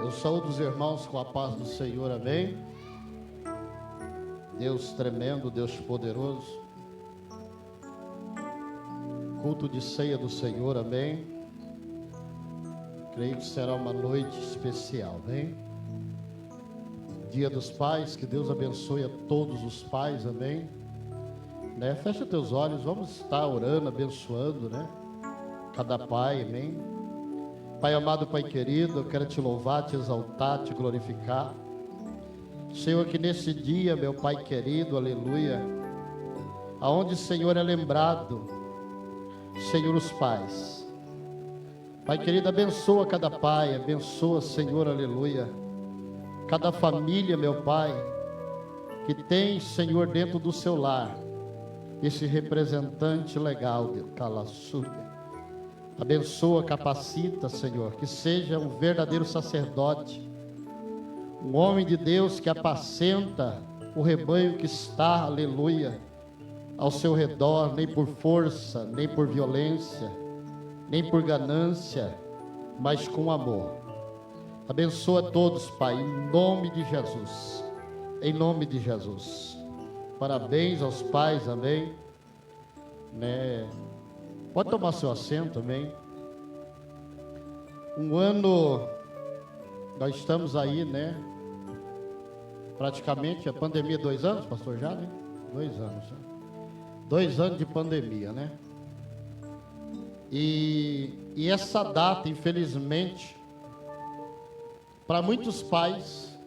Eu saúdo os irmãos com a paz do Senhor, amém? Deus tremendo, Deus poderoso. Culto de ceia do Senhor, amém? Creio que será uma noite especial, amém? Dia dos Pais, que Deus abençoe a todos os pais, amém? Né? Fecha teus olhos, vamos estar orando, abençoando, né? Cada pai, amém? Pai amado, Pai querido, eu quero te louvar, te exaltar, te glorificar. Senhor, que nesse dia, meu Pai querido, aleluia, aonde, Senhor, é lembrado, Senhor, os pais. Pai querido, abençoa cada pai, abençoa, Senhor, aleluia, cada família, meu Pai, que tem, Senhor, dentro do seu lar, esse representante legal de Calaçuga. Abençoa, capacita, Senhor, que seja um verdadeiro sacerdote, um homem de Deus que apacenta o rebanho que está, aleluia, ao seu redor, nem por força, nem por violência, nem por ganância, mas com amor. Abençoa todos, Pai, em nome de Jesus, em nome de Jesus. Parabéns aos pais, amém, né? Pode tomar seu assento, amém? Um ano, nós estamos aí, né? Praticamente, a pandemia, 2 anos, pastor, já, né? 2 anos, já. 2 anos de pandemia, né? E essa data, infelizmente, para muitos pais,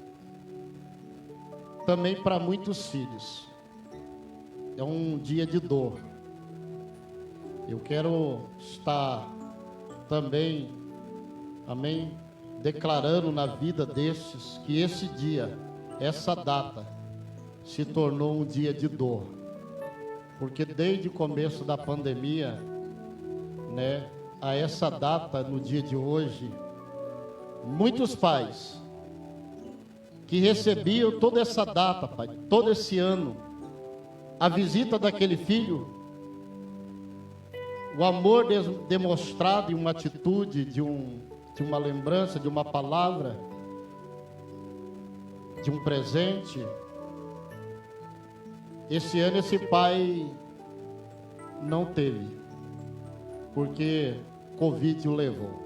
também para muitos filhos, é um dia de dor. Eu quero estar também, amém, declarando na vida destes que esse dia, essa data, se tornou um dia de dor. Porque desde o começo da pandemia, né, a essa data, no dia de hoje, muitos pais que recebiam toda essa data, Pai, todo esse ano, a visita daquele filho, o amor demonstrado em uma atitude, de uma lembrança, de uma palavra, de um presente. Esse ano esse pai não teve, porque Covid o levou.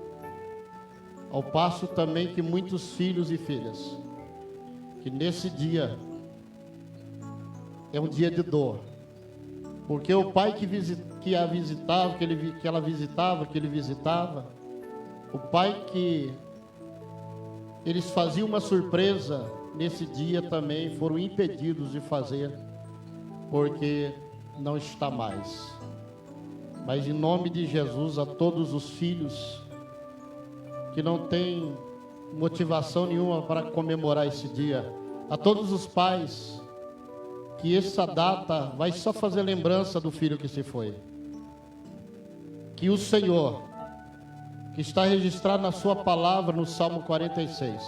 Ao passo também que muitos filhos e filhas, que nesse dia é um dia de dor, porque o pai que a visitava, que ela visitava, que ele visitava, o pai que eles faziam uma surpresa nesse dia também foram impedidos de fazer, porque não está mais. Mas em nome de Jesus, a todos os filhos que não têm motivação nenhuma para comemorar esse dia, a todos os pais, que essa data vai só fazer lembrança do filho que se foi. Que o Senhor, que está registrado na sua palavra no Salmo 46,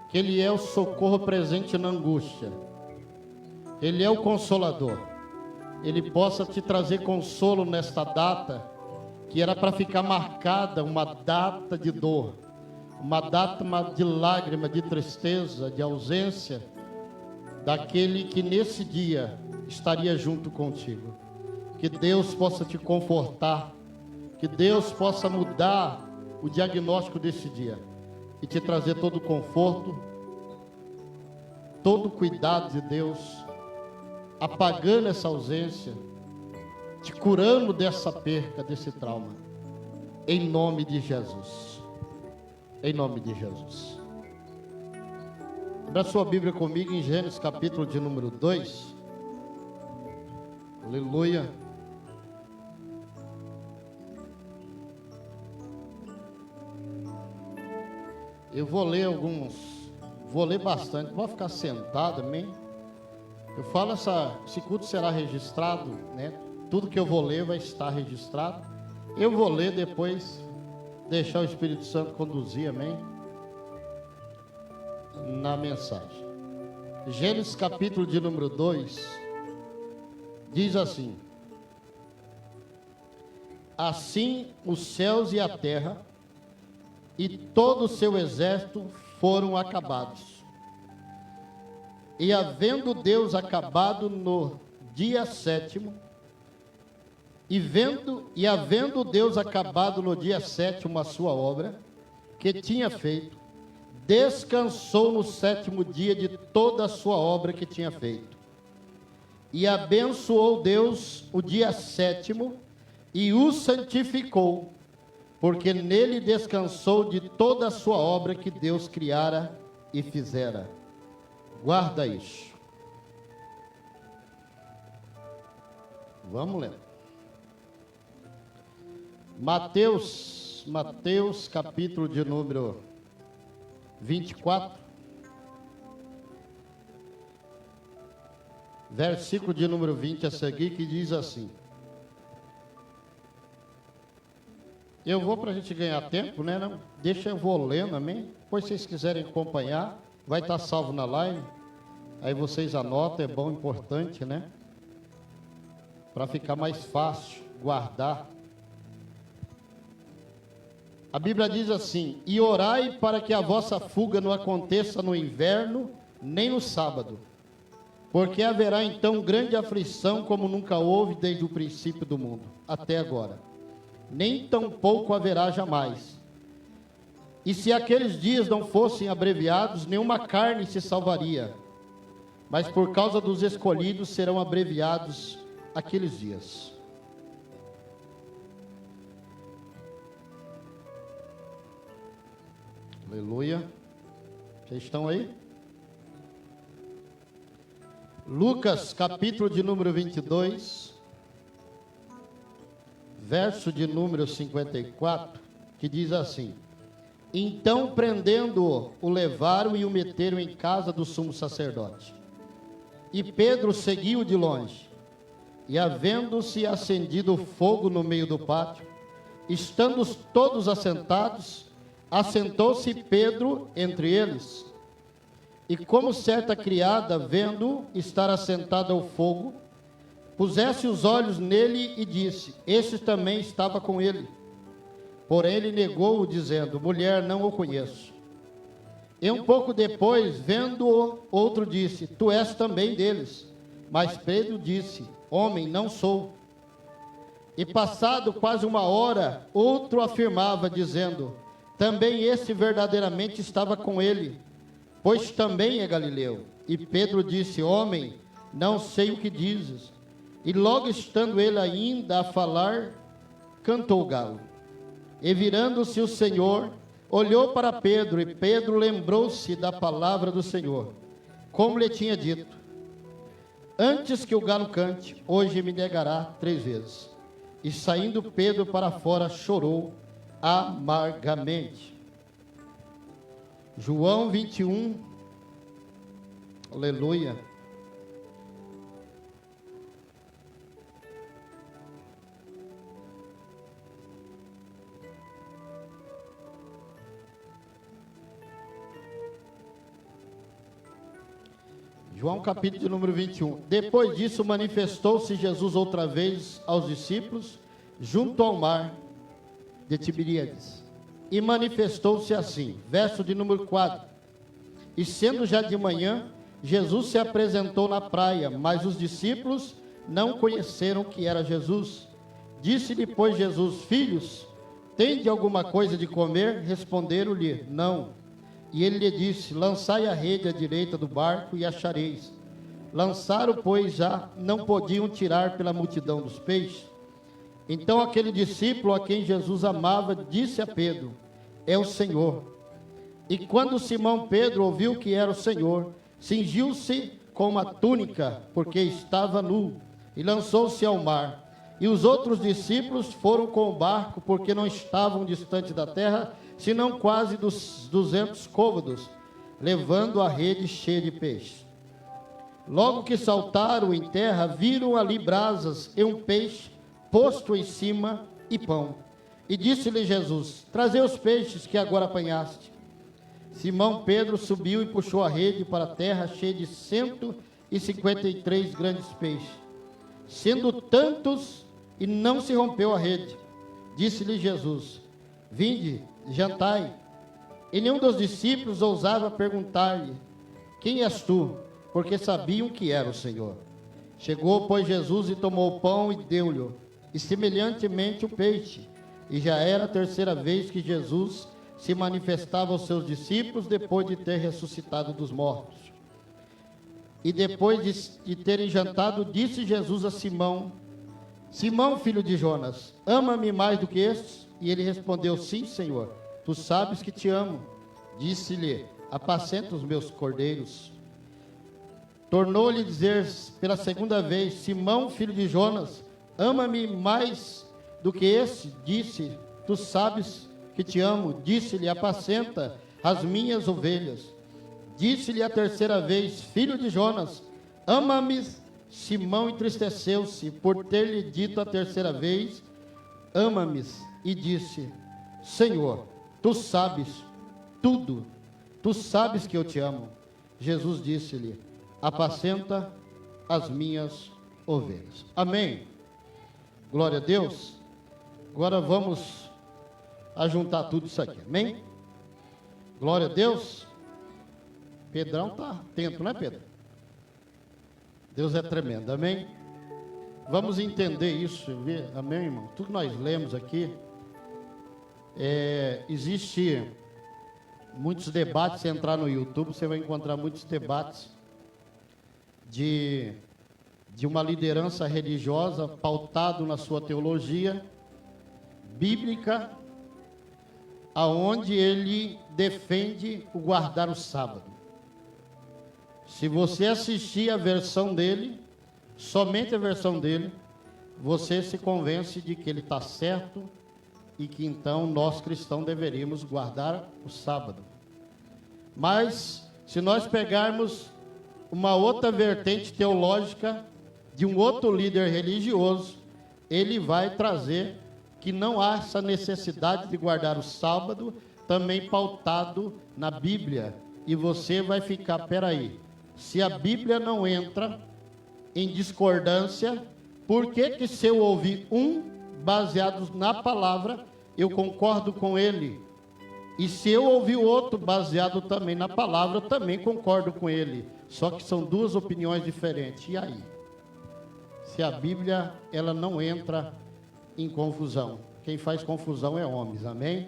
que Ele é o socorro presente na angústia, Ele é o consolador, Ele possa te trazer consolo nesta data, que era para ficar marcada uma data de dor, uma data de lágrima, de tristeza, de ausência, daquele que nesse dia estaria junto contigo. Que Deus possa te confortar, que Deus possa mudar o diagnóstico desse dia e te trazer todo o conforto, todo o cuidado de Deus, apagando essa ausência, te curando dessa perca, desse trauma, em nome de Jesus, em nome de Jesus. Abra sua Bíblia comigo em Gênesis capítulo de número 2. Aleluia. Eu vou ler bastante, pode ficar sentado, amém? Eu falo, esse culto será registrado, né? Tudo que eu vou ler vai estar registrado. Eu vou ler, depois deixar o Espírito Santo conduzir, amém? Na mensagem. Gênesis capítulo de número 2 diz assim: Assim os céus e a terra e todo o seu exército foram acabados. E havendo Deus acabado no dia sétimo, e havendo Deus acabado no dia sétimo a sua obra, que tinha feito, descansou no sétimo dia de toda a sua obra que tinha feito. E abençoou Deus o dia sétimo e o santificou, porque nele descansou de toda a sua obra que Deus criara e fizera. Guarda isso. Vamos ler. Mateus capítulo de número 24, versículo de número 20 a seguir, que diz assim. Eu vou para a gente ganhar tempo, né? Não? Deixa eu vou lendo, amém? Depois, se vocês quiserem acompanhar, vai estar salvo na live. Aí vocês anotam, é bom, importante, né? Para ficar mais fácil guardar. A Bíblia diz assim: e orai para que a vossa fuga não aconteça no inverno, nem no sábado, porque haverá então grande aflição, como nunca houve desde o princípio do mundo, até agora. Nem tampouco haverá jamais. E se aqueles dias não fossem abreviados, nenhuma carne se salvaria, mas por causa dos escolhidos serão abreviados aqueles dias. Aleluia. Vocês estão aí? Lucas, capítulo de número 22, verso de número 54, que diz assim: então, prendendo-o, o levaram e o meteram em casa do sumo sacerdote. E Pedro seguiu de longe. E havendo-se acendido fogo no meio do pátio, estando todos assentados, assentou-se Pedro entre eles. E como certa criada, vendo estar assentado ao fogo, pusesse os olhos nele e disse: este também estava com ele. Porém ele negou-o, dizendo: mulher, não o conheço. E um pouco depois, vendo-o, outro disse: tu és também deles. Mas Pedro disse: homem, não sou. E passado quase uma hora, outro afirmava, dizendo: também esse verdadeiramente estava com ele, pois também é galileu. E Pedro disse: homem, não sei o que dizes. E logo estando ele ainda a falar, cantou o galo. E virando-se o Senhor, olhou para Pedro, e Pedro lembrou-se da palavra do Senhor, como lhe tinha dito: antes que o galo cante, hoje me negará 3 vezes. E saindo Pedro para fora, chorou amargamente. João 21, aleluia. João capítulo de número 21. Depois disso manifestou-se Jesus outra vez aos discípulos, junto ao mar de Tiberíades. E manifestou-se assim, verso de número 4. E sendo já de manhã, Jesus se apresentou na praia, mas os discípulos não conheceram que era Jesus. Disse-lhe, pois, Jesus: filhos, tende alguma coisa de comer? Responderam-lhe: não. E ele lhe disse: lançai a rede à direita do barco e achareis. Lançaram, pois já não podiam tirar pela multidão dos peixes. Então aquele discípulo a quem Jesus amava disse a Pedro: é o Senhor. E quando Simão Pedro ouviu que era o Senhor, cingiu-se com uma túnica, porque estava nu, e lançou-se ao mar. E os outros discípulos foram com o barco, porque não estavam distante da terra, senão quase dos 200 côvados, levando a rede cheia de peixe. Logo que saltaram em terra, viram ali brasas e um peixe posto em cima e pão. E disse-lhe Jesus: trazei os peixes que agora apanhaste. Simão Pedro subiu e puxou a rede para a terra, cheia de 153 grandes peixes, sendo tantos, e não se rompeu a rede. Disse-lhe Jesus: vinde, jantai. E nenhum dos discípulos ousava perguntar-lhe: quem és tu? Porque sabiam que era o Senhor. Chegou, pois, Jesus e tomou o pão e deu-lhe, e semelhantemente o peixe. E já era a terceira vez que Jesus se manifestava aos seus discípulos depois de ter ressuscitado dos mortos. E depois de terem jantado, disse Jesus a Simão: Simão, filho de Jonas, ama-me mais do que estes? E ele respondeu: sim, Senhor, tu sabes que te amo. Disse-lhe: apacenta os meus cordeiros. Tornou-lhe dizer pela segunda vez: Simão, filho de Jonas, ama-me mais do que este? Disse: tu sabes que te amo. Disse-lhe: apacenta as minhas ovelhas. Disse-lhe a terceira vez: filho de Jonas, ama-me? Simão entristeceu-se por ter-lhe dito a terceira vez: ama-me, e disse: Senhor, tu sabes tudo, tu sabes que eu te amo. Jesus disse-lhe: apacenta as minhas ovelhas. Amém. Glória a Deus. Agora vamos ajuntar tudo isso aqui. Amém. Glória a Deus. Pedrão está atento, não é, Pedro? Deus é tremendo, amém? Vamos entender isso, amém, irmão? Tudo que nós lemos aqui, existe muitos debates. Se entrar no YouTube, você vai encontrar muitos debates de uma liderança religiosa pautado na sua teologia bíblica, aonde ele defende o guardar o sábado. Se você assistir a versão dele, somente a versão dele, você se convence de que ele está certo e que então nós cristãos deveríamos guardar o sábado. Mas, se nós pegarmos uma outra vertente teológica de um outro líder religioso, ele vai trazer que não há essa necessidade de guardar o sábado, também pautado na Bíblia. E você vai ficar, peraí, se a Bíblia não entra em discordância, por que se eu ouvir um baseado na palavra, eu concordo com ele? E se eu ouvir outro baseado também na palavra, eu também concordo com ele. Só que são duas opiniões diferentes. E aí? Se a Bíblia, ela não entra em confusão. Quem faz confusão é homens, amém?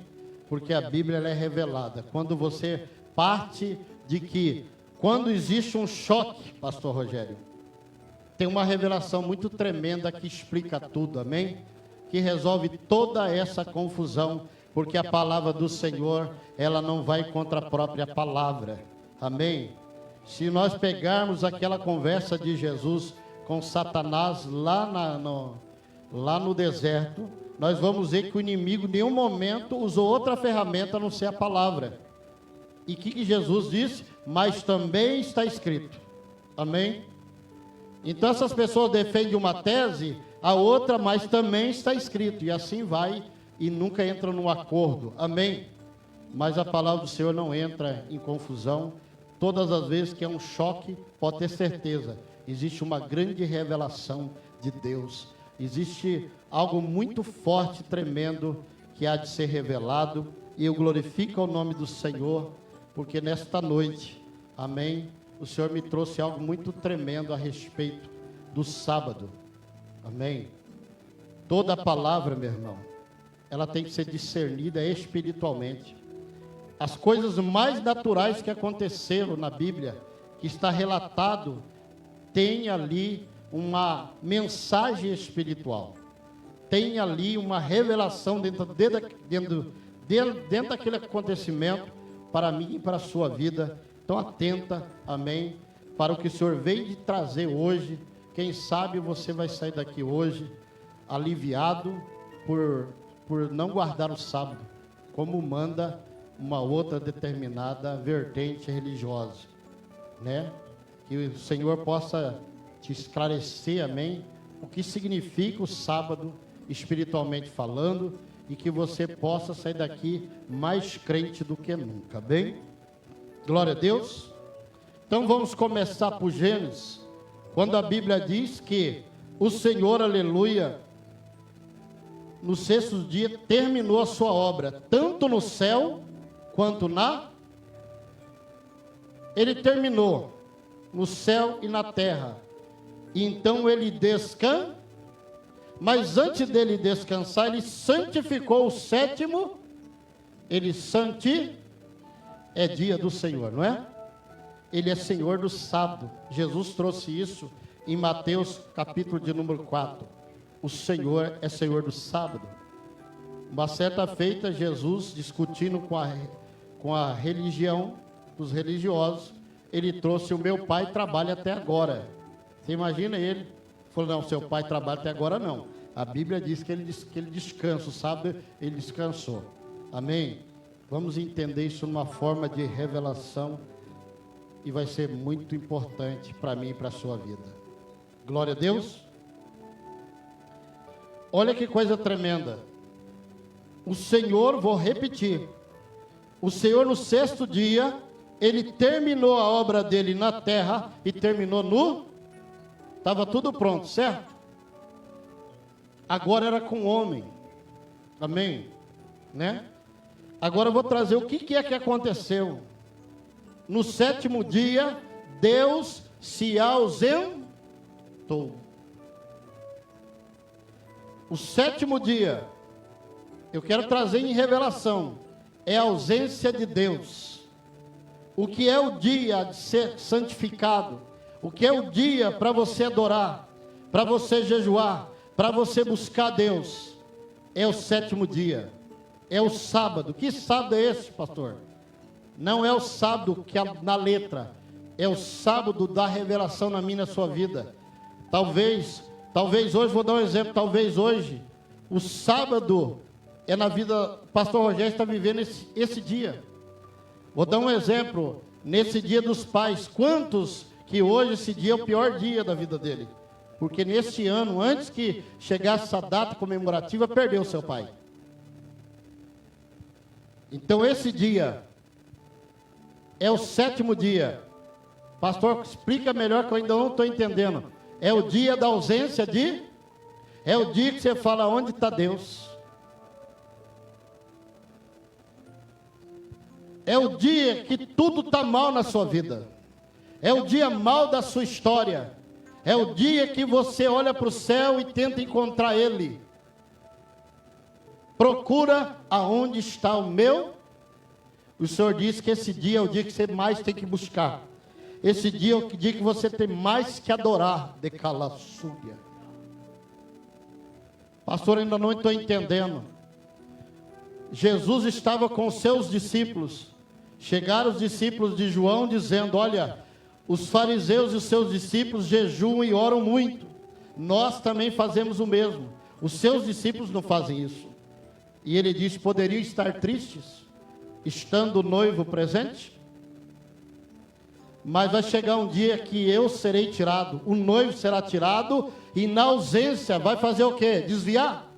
Porque a Bíblia, ela é revelada. Quando você parte de que, quando existe um choque, pastor Rogério, tem uma revelação muito tremenda que explica tudo, amém? Que resolve toda essa confusão, porque a palavra do Senhor, ela não vai contra a própria palavra, amém? Se nós pegarmos aquela conversa de Jesus com Satanás lá no deserto, nós vamos ver que o inimigo em nenhum momento usou outra ferramenta a não ser a palavra. E o que Jesus disse? Mas também está escrito. Amém? Então essas pessoas defendem uma tese, a outra, mas também está escrito. E assim vai, e nunca entra num acordo. Amém? Mas a palavra do Senhor não entra em confusão. Todas as vezes que é um choque, pode ter certeza, existe uma grande revelação de Deus. Existe algo muito forte, tremendo, que há de ser revelado. E eu glorifico o nome do Senhor, porque nesta noite, amém, o Senhor me trouxe algo muito tremendo a respeito do sábado, amém. Toda a palavra, meu irmão, ela tem que ser discernida espiritualmente. As coisas mais naturais que aconteceram na Bíblia, que está relatado, tem ali uma mensagem espiritual, tem ali uma revelação dentro daquele acontecimento, para mim e para a sua vida. Então atenta, amém, para o que o Senhor veio de trazer hoje. Quem sabe você vai sair daqui hoje aliviado por não guardar o sábado, como manda uma outra determinada vertente religiosa, né? Que o Senhor possa te esclarecer, amém, o que significa o sábado espiritualmente falando, e que você possa sair daqui mais crente do que nunca, bem? Glória a Deus. Então vamos começar por Gênesis, quando a Bíblia diz que o Senhor, aleluia, no sexto dia terminou a sua obra, tanto no céu quanto na... Ele terminou no céu e na terra. E então ele descansa. Mas antes dele descansar, ele santificou o sétimo. Ele é dia do Senhor, não é? Ele é Senhor do sábado. Jesus trouxe isso em Mateus capítulo de número 4. O Senhor é Senhor do sábado. Uma certa feita, Jesus, discutindo com a religião dos religiosos, ele trouxe: o meu pai trabalha até agora. Você imagina ele? Falou: não, seu pai trabalha até agora não. A Bíblia diz que ele descansa, o sábado ele descansou. Amém? Vamos entender isso numa forma de revelação e vai ser muito importante para mim e para a sua vida. Glória a Deus. Olha que coisa tremenda. O Senhor, vou repetir, o Senhor no sexto dia, ele terminou a obra dele na terra e terminou estava tudo pronto, certo? Agora era com o homem. Amém? Né? Agora eu vou trazer o que é que aconteceu. No sétimo dia, Deus se ausentou. O sétimo dia, eu quero trazer em revelação, é a ausência de Deus. O que é o dia de ser santificado? O que é o dia para você adorar, para você jejuar, para você buscar Deus? É o sétimo dia, é o sábado. Que sábado é esse, pastor? Não é o sábado que é na letra, é o sábado da revelação na minha e na sua vida. Talvez hoje, vou dar um exemplo, talvez hoje, o sábado é na vida, o pastor Rogério está vivendo esse dia. Vou dar um exemplo, nesse dia dos pais, quantos que hoje esse dia é o pior dia da vida dele? Porque neste ano, antes que chegasse essa data comemorativa, perdeu seu pai. Então esse dia é o sétimo dia. Pastor, explica melhor que eu ainda não estou entendendo. É o dia da ausência de... É o dia que você fala: onde está Deus? É o dia que tudo está mal na sua vida. É o dia mal da sua história. É o dia que você olha para o céu e tenta encontrar Ele. Procura aonde está o meu. O Senhor diz que esse dia é o dia que você mais tem que buscar. Esse dia é o dia que você tem mais que adorar. De calaçúria. Pastor, ainda não estou entendendo. Jesus estava com os seus discípulos. Chegaram os discípulos de João dizendo: olha, os fariseus e os seus discípulos jejuam e oram muito. Nós também fazemos o mesmo. Os seus discípulos não fazem isso. E ele disse: poderiam estar tristes, estando o noivo presente? Mas vai chegar um dia que eu serei tirado, o noivo será tirado, e na ausência vai fazer o quê? Desviar?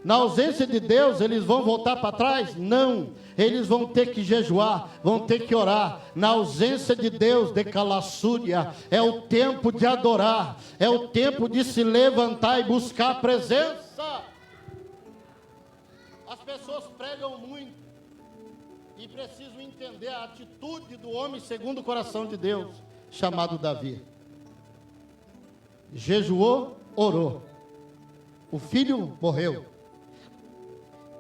Na ausência de Deus, eles vão voltar para trás? Não, eles vão ter que jejuar, vão ter que orar. Na ausência de Deus, de calaçúria, é o tempo de adorar, é o tempo de se levantar e buscar a presença. As pessoas pregam muito e precisam entender a atitude do homem segundo o coração de Deus, chamado Davi. Jejuou, orou. O filho morreu.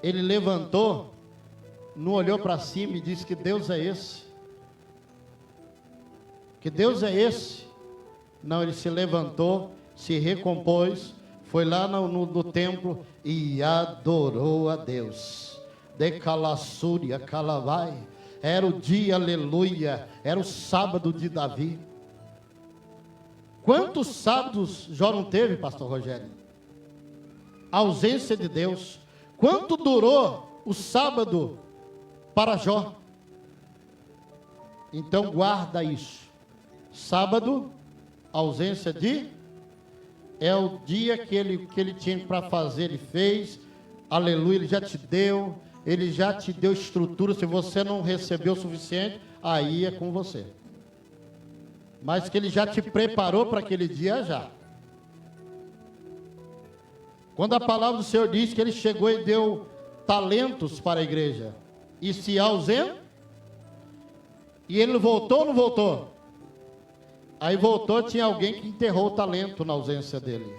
Ele levantou, não olhou para cima e disse: que Deus é esse? Que Deus é esse? Não, ele se levantou, se recompôs, foi lá no templo e adorou a Deus. De calaçúria, calavai. Era o dia, aleluia, era o sábado de Davi. Quantos sábados Jó não teve, pastor Rogério? A ausência de Deus. Quanto durou o sábado para Jó? Então guarda isso. Sábado, ausência de... é o dia que ele tinha para fazer, ele fez. Aleluia, ele já te deu. Ele já te deu estrutura. Se você não recebeu o suficiente, aí é com você. Mas que ele já te preparou para aquele dia, já. Quando a palavra do Senhor diz que ele chegou e deu talentos para a igreja, e se ausentou. E ele voltou ou não voltou? Aí voltou, tinha alguém que enterrou o talento na ausência dele.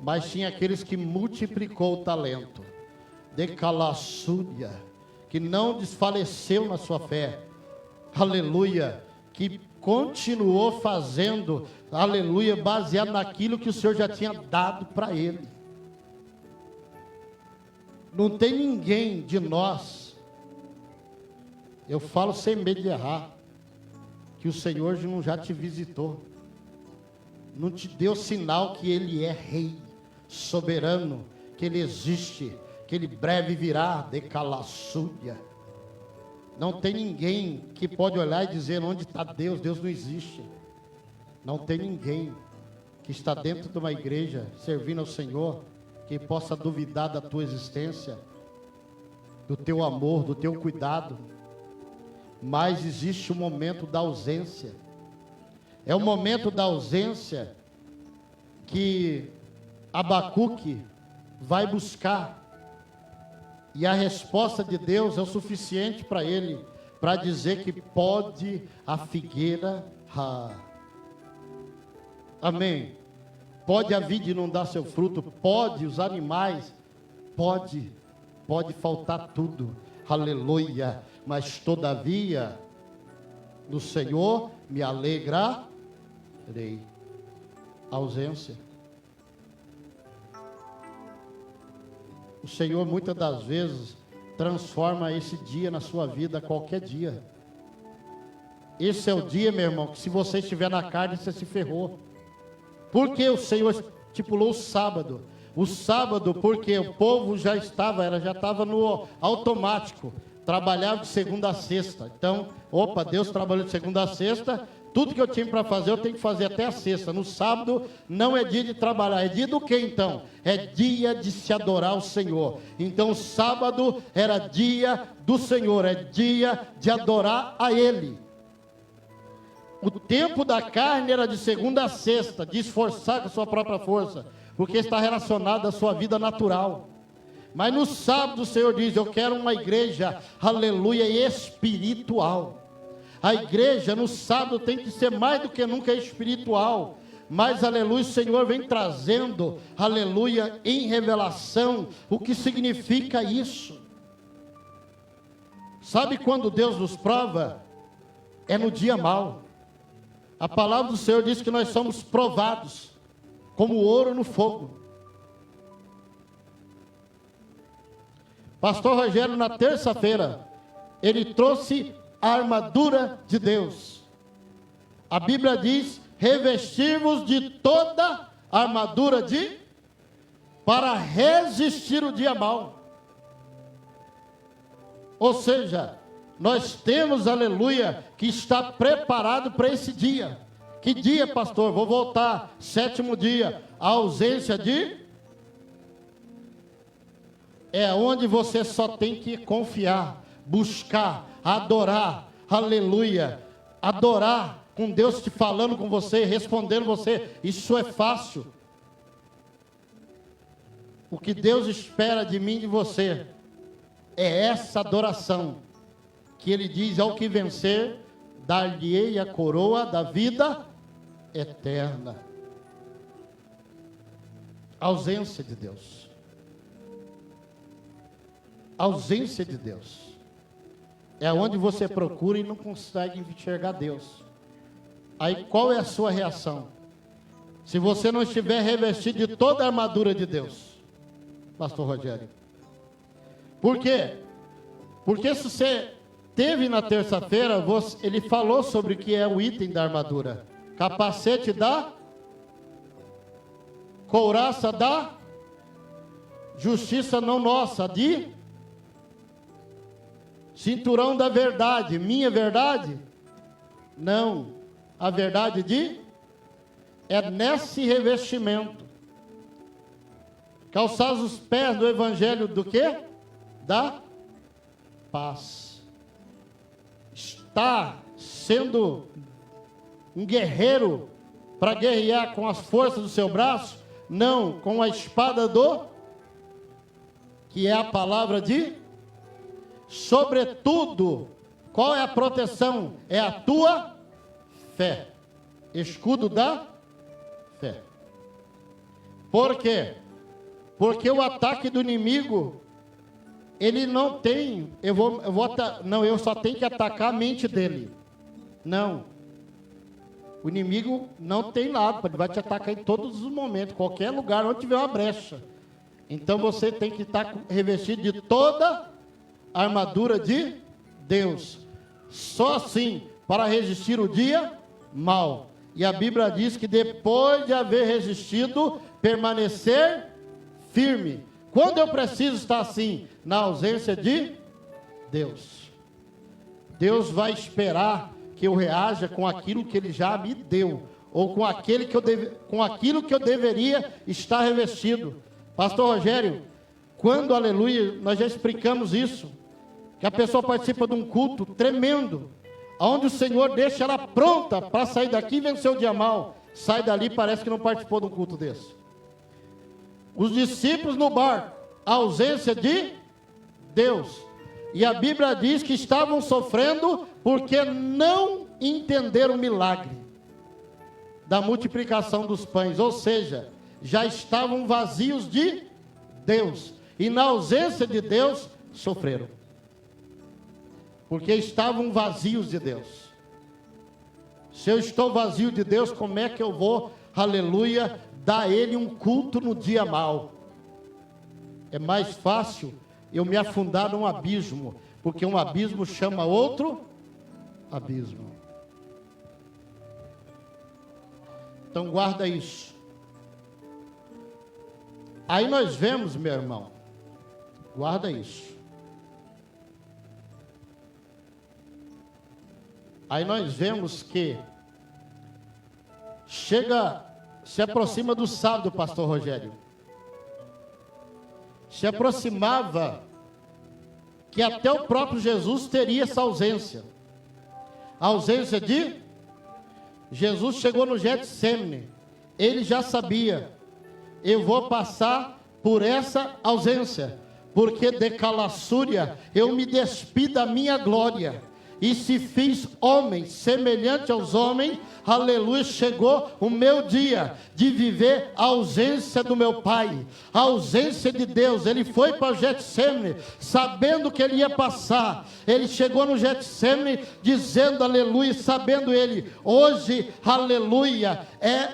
Mas tinha aqueles que multiplicou o talento. Decalassúria, que não desfaleceu na sua fé. Aleluia, que continuou fazendo, aleluia, baseado naquilo que o Senhor já tinha dado para ele. Não tem ninguém de nós, eu falo sem medo de errar, que o Senhor não já te visitou, não te deu sinal que Ele é Rei, soberano, que Ele existe, que Ele breve virá, decalassúria. Não tem ninguém que pode olhar e dizer onde está Deus, Deus não existe. Não tem ninguém que está dentro de uma igreja, servindo ao Senhor, que possa duvidar da tua existência, do teu amor, do teu cuidado. Mas existe o momento da ausência. É o momento da ausência que Abacuque vai buscar. E a resposta de Deus é o suficiente para ele, para dizer que pode a figueira. Amém. Pode a vide não dar seu fruto, pode os animais, pode faltar tudo. Aleluia. Mas todavia, no Senhor me alegrarei. Ausência. O Senhor muitas das vezes transforma esse dia na sua vida, qualquer dia. Esse é o dia, meu irmão, que se você estiver na carne, você se ferrou. Porque o Senhor estipulou o sábado. O sábado, porque o povo já estava no automático. Trabalhava de segunda a sexta. Então, Deus trabalhou de segunda a sexta. Tudo que eu tinha para fazer, eu tenho que fazer até a sexta. No sábado, não é dia de trabalhar. É dia do quê, então? É dia de se adorar ao Senhor. Então, o sábado era dia do Senhor. É dia de adorar a Ele. O tempo da carne era de segunda a sexta, de esforçar com a sua própria força, porque está relacionado à sua vida natural. Mas no sábado o Senhor diz, eu quero uma igreja, aleluia, espiritual. A igreja no sábado tem que ser mais do que nunca espiritual. Mas, aleluia, o Senhor vem trazendo, aleluia, em revelação, o que significa isso. Sabe quando Deus nos prova? É no dia mau. A palavra do Senhor diz que nós somos provados, como ouro no fogo. Pastor Rogério, na terça-feira, ele trouxe a armadura de Deus. A Bíblia diz, revestir-vos de toda a armadura para resistir o dia mau. Ou seja, nós temos, aleluia, que estar preparado para esse dia. Que dia, pastor? Vou voltar, 7º dia, a ausência é onde você só tem que confiar, buscar, adorar, aleluia, adorar com Deus te falando com você, respondendo você, isso é fácil. O que Deus espera de mim e de você é essa adoração, que Ele diz, ao que vencer, dar-lhe-ei a coroa da vida eterna. Ausência de Deus. Ausência de Deus. É onde você procura e não consegue enxergar Deus. Aí qual é a sua reação? Se você não estiver revestido de toda a armadura de Deus, pastor Rogério. Por quê? Porque se você teve na terça-feira, ele falou sobre o que é o item da armadura. Capacete da couraça da justiça não nossa, de cinturão da verdade. Minha verdade? Não. A verdade é nesse revestimento. Calçar os pés do evangelho do quê? Da paz. Está sendo um guerreiro para guerrear com as forças do seu braço? Não, com a espada que é a palavra sobretudo, qual é a proteção? É a tua fé. Escudo da fé. Por quê? Porque o ataque do inimigo, ele não tem, eu só tenho que atacar a mente dele. Não. O inimigo não tem nada, ele vai te atacar em todos os momentos, qualquer lugar onde tiver uma brecha. Então você tem que estar revestido de toda a armadura de Deus. Só assim, para resistir o dia mal. E a Bíblia diz que depois de haver resistido, permanecer firme. Quando eu preciso estar assim? Na ausência de Deus. Deus vai esperar que eu reaja com aquilo que Ele já me deu, ou com aquilo que eu deveria estar revestido. Pastor Rogério, quando, aleluia, nós já explicamos isso, que a pessoa participa de um culto tremendo, onde o Senhor deixa ela pronta para sair daqui e vencer o dia mal, sai dali e parece que não participou de um culto desse. Os discípulos no barco, a ausência de Deus. E a Bíblia diz que estavam sofrendo porque não entenderam o milagre da multiplicação dos pães. Ou seja, já estavam vazios de Deus. E na ausência de Deus, sofreram. Porque estavam vazios de Deus. Se eu estou vazio de Deus, como é que eu vou, aleluia, dar a Ele um culto no dia mau? É mais fácil eu me afundar num abismo, porque um abismo chama outro abismo. Então guarda isso. Aí nós vemos, meu irmão, guarda isso. Aí nós vemos que se aproxima do sábado, pastor Rogério. Se aproximava que até o próprio Jesus teria essa ausência. A ausência de Jesus chegou no Getsêmani. Ele já sabia, eu vou passar por essa ausência, porque de calassúria eu me despi da minha glória. E se fiz homem, semelhante aos homens, aleluia, chegou o meu dia de viver a ausência do meu Pai, a ausência de Deus. Ele foi para o Getsêmani, sabendo que ele ia passar. Ele chegou no Getsêmani, dizendo aleluia, sabendo ele, hoje, aleluia,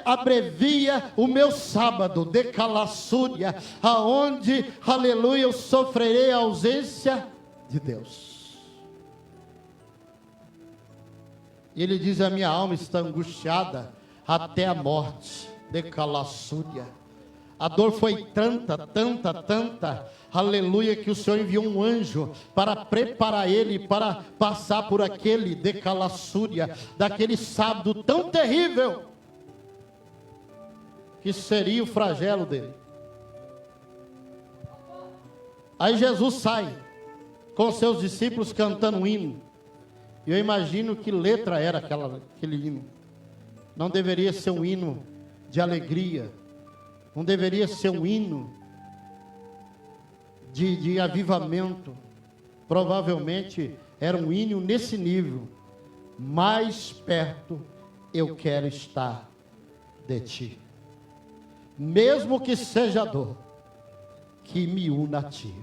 abrevia o meu sábado, de calassúria, aonde, aleluia, eu sofrerei a ausência de Deus. E ele diz, a minha alma está angustiada até a morte, de calassúria. A dor foi tanta, aleluia, que o Senhor enviou um anjo para preparar ele, para passar por aquele de calassúria, daquele sábado tão terrível, que seria o flagelo dele. Aí Jesus sai, com seus discípulos cantando um hino. E eu imagino que letra era aquele hino. Não deveria ser um hino de alegria. Não deveria ser um hino de avivamento. Provavelmente era um hino nesse nível. Mais perto eu quero estar de ti. Mesmo que seja dor, que me una a ti.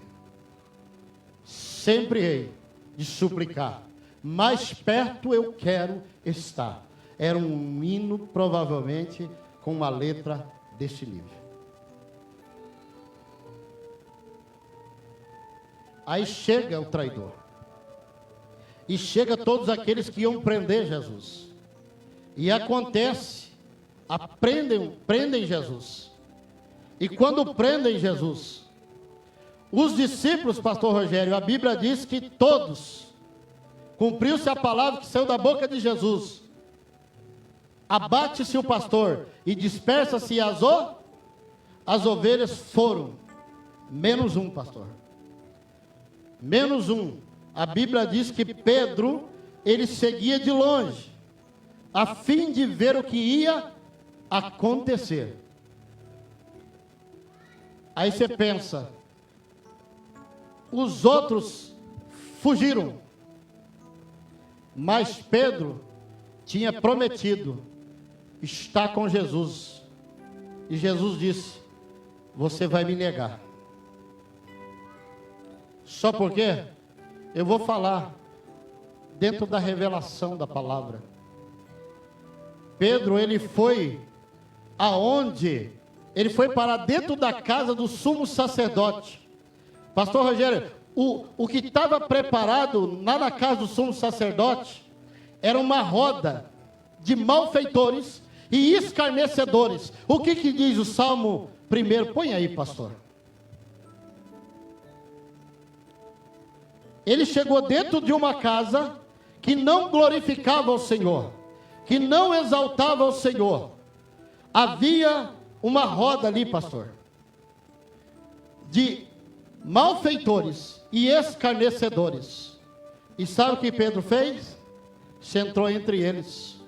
Sempre hei de suplicar. Mais perto eu quero estar. Era um hino, provavelmente, com uma letra deste nível. Aí chega o traidor. E chega todos aqueles que iam prender Jesus. E acontece, prendem Jesus. E quando prendem Jesus, os discípulos, pastor Rogério, a Bíblia diz que todos, cumpriu-se a palavra que saiu da boca de Jesus. Abate-se o pastor e dispersa-se as ovelhas foram. Menos um, pastor. Menos um. A Bíblia diz que Pedro, ele seguia de longe, a fim de ver o que ia acontecer. Aí você pensa, os outros fugiram. Mas Pedro tinha prometido estar com Jesus. E Jesus disse: você vai me negar. Só porque eu vou falar dentro da revelação da palavra. Pedro, ele foi aonde? Ele foi para dentro da casa do sumo sacerdote. Pastor Rogério, o que estava preparado lá na casa do sumo sacerdote era uma roda de malfeitores e escarnecedores. O que diz o Salmo 1? Põe aí, pastor. Ele chegou dentro de uma casa que não glorificava o Senhor, que não exaltava o Senhor. Havia uma roda ali, pastor, de malfeitores e escarnecedores. E sabe o que Pedro fez? Se entrou entre eles.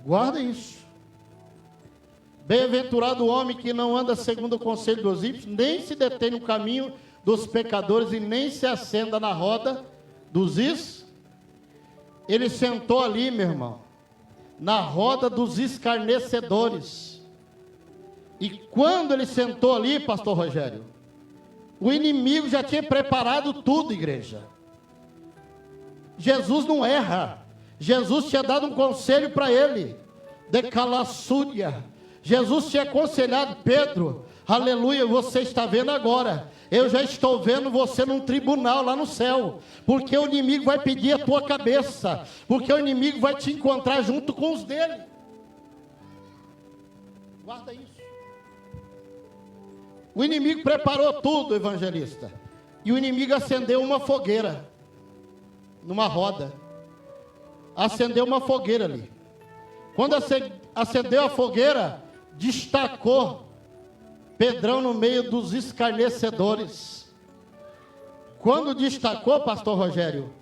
Guarda isso. Bem-aventurado o homem que não anda segundo o conselho dos ímpios, nem se detém no caminho dos pecadores e nem se assenta na roda dos ímpios. Ele sentou ali, meu irmão, na roda dos escarnecedores. E quando ele sentou ali, pastor Rogério, o inimigo já tinha preparado tudo, igreja. Jesus não erra. Jesus tinha dado um conselho para ele, de calassúria. Jesus tinha aconselhado Pedro: aleluia, você está vendo agora, eu já estou vendo você num tribunal lá no céu, porque o inimigo vai pedir a tua cabeça, porque o inimigo vai te encontrar junto com os dele. Guarda isso. O inimigo preparou tudo, evangelista, e o inimigo acendeu uma fogueira, numa roda, acendeu uma fogueira ali. Quando acendeu a fogueira, destacou Pedrão no meio dos escarnecedores. Quando destacou, pastor Rogério,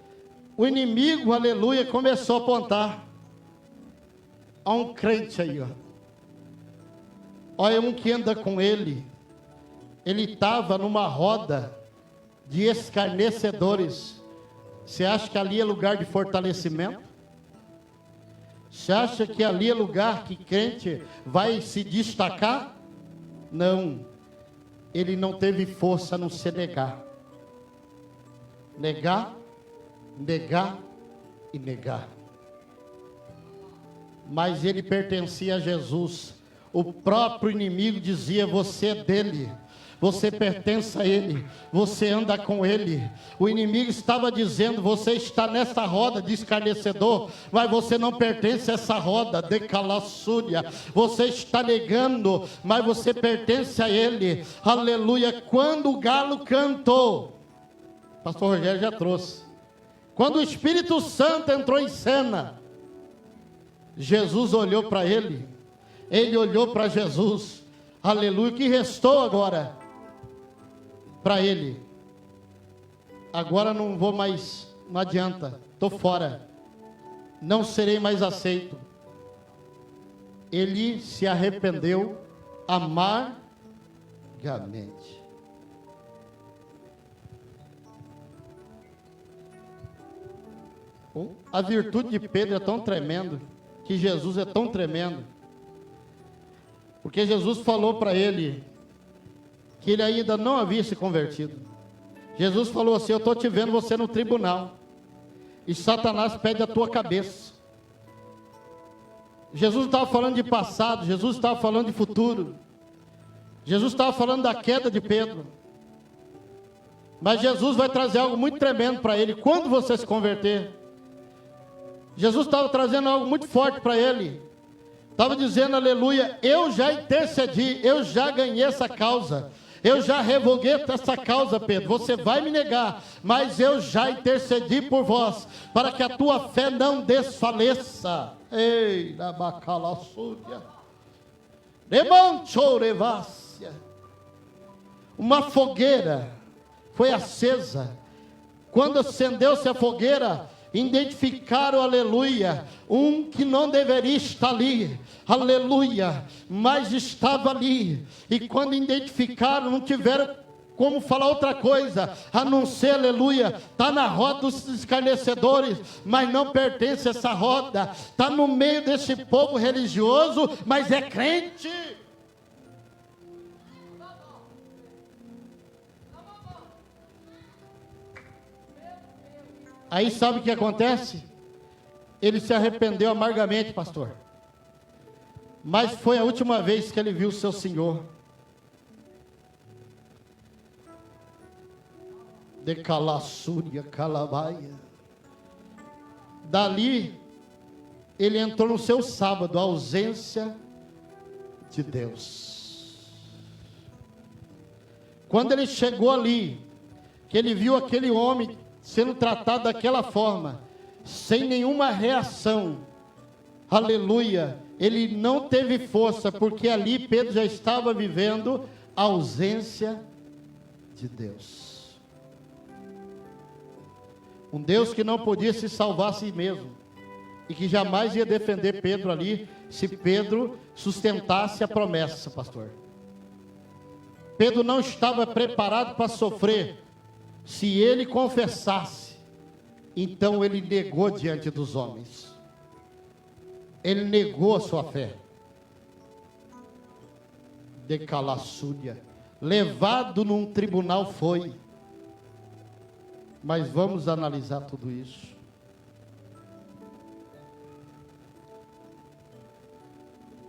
o inimigo, aleluia, começou a apontar. Há um crente aí, ó. Olha, um que anda com ele. Ele estava numa roda de escarnecedores. Você acha que ali é lugar de fortalecimento? Você acha que ali é lugar que crente vai se destacar? Não. Ele não teve força a não se negar. Negar, negar e negar. Mas ele pertencia a Jesus. O próprio inimigo dizia: você é dele. Você pertence a ele, você anda com ele. O inimigo estava dizendo: você está nessa roda de escarnecedor, mas você não pertence a essa roda de calassúria. Você está negando, mas você pertence a ele. Aleluia. Quando o galo cantou, pastor Rogério já trouxe, quando o Espírito Santo entrou em cena, Jesus olhou para ele, ele olhou para Jesus. Aleluia. O que restou agora para ele? Agora não vou mais, não adianta, estou fora, não serei mais aceito. Ele se arrependeu amargamente. A virtude de Pedro é tão tremenda, que Jesus é tão tremendo, porque Jesus falou para ele que ele ainda não havia se convertido. Jesus falou assim: eu estou te vendo você no tribunal, e Satanás pede a tua cabeça. Jesus estava falando de passado, Jesus estava falando de futuro, Jesus estava falando da queda de Pedro, mas Jesus vai trazer algo muito tremendo para ele, quando você se converter. Jesus estava trazendo algo muito forte para ele, estava dizendo: aleluia, eu já intercedi, eu já ganhei essa causa, eu já revoguei essa causa, Pedro. Você vai me negar, mas eu já intercedi por vós, para que a tua fé não desfaleça. Ei, na bacalassúria, remanchorevácia. Uma fogueira foi acesa. Quando acendeu-se a fogueira, identificaram, aleluia, um que não deveria estar ali, aleluia, mas estava ali. E quando identificaram, não tiveram como falar outra coisa, a não ser, aleluia, está na roda dos escarnecedores, mas não pertence a essa roda, está no meio desse povo religioso, mas é crente. Aí sabe o que acontece? Ele se arrependeu amargamente, pastor. Mas foi a última vez que ele viu o seu Senhor. De calassúria, calabaia. Dali, ele entrou no seu sábado, a ausência de Deus. Quando ele chegou ali, que ele viu aquele homem sendo tratado daquela forma, sem nenhuma reação, aleluia, ele não teve força, porque ali Pedro já estava vivendo a ausência de Deus. Um Deus que não podia se salvar a si mesmo, e que jamais ia defender Pedro ali, se Pedro sustentasse a promessa, pastor. Pedro não estava preparado para sofrer. Se ele confessasse, então ele negou diante dos homens. Ele negou a sua fé. De calassúria. Levado num tribunal foi. Mas vamos analisar tudo isso.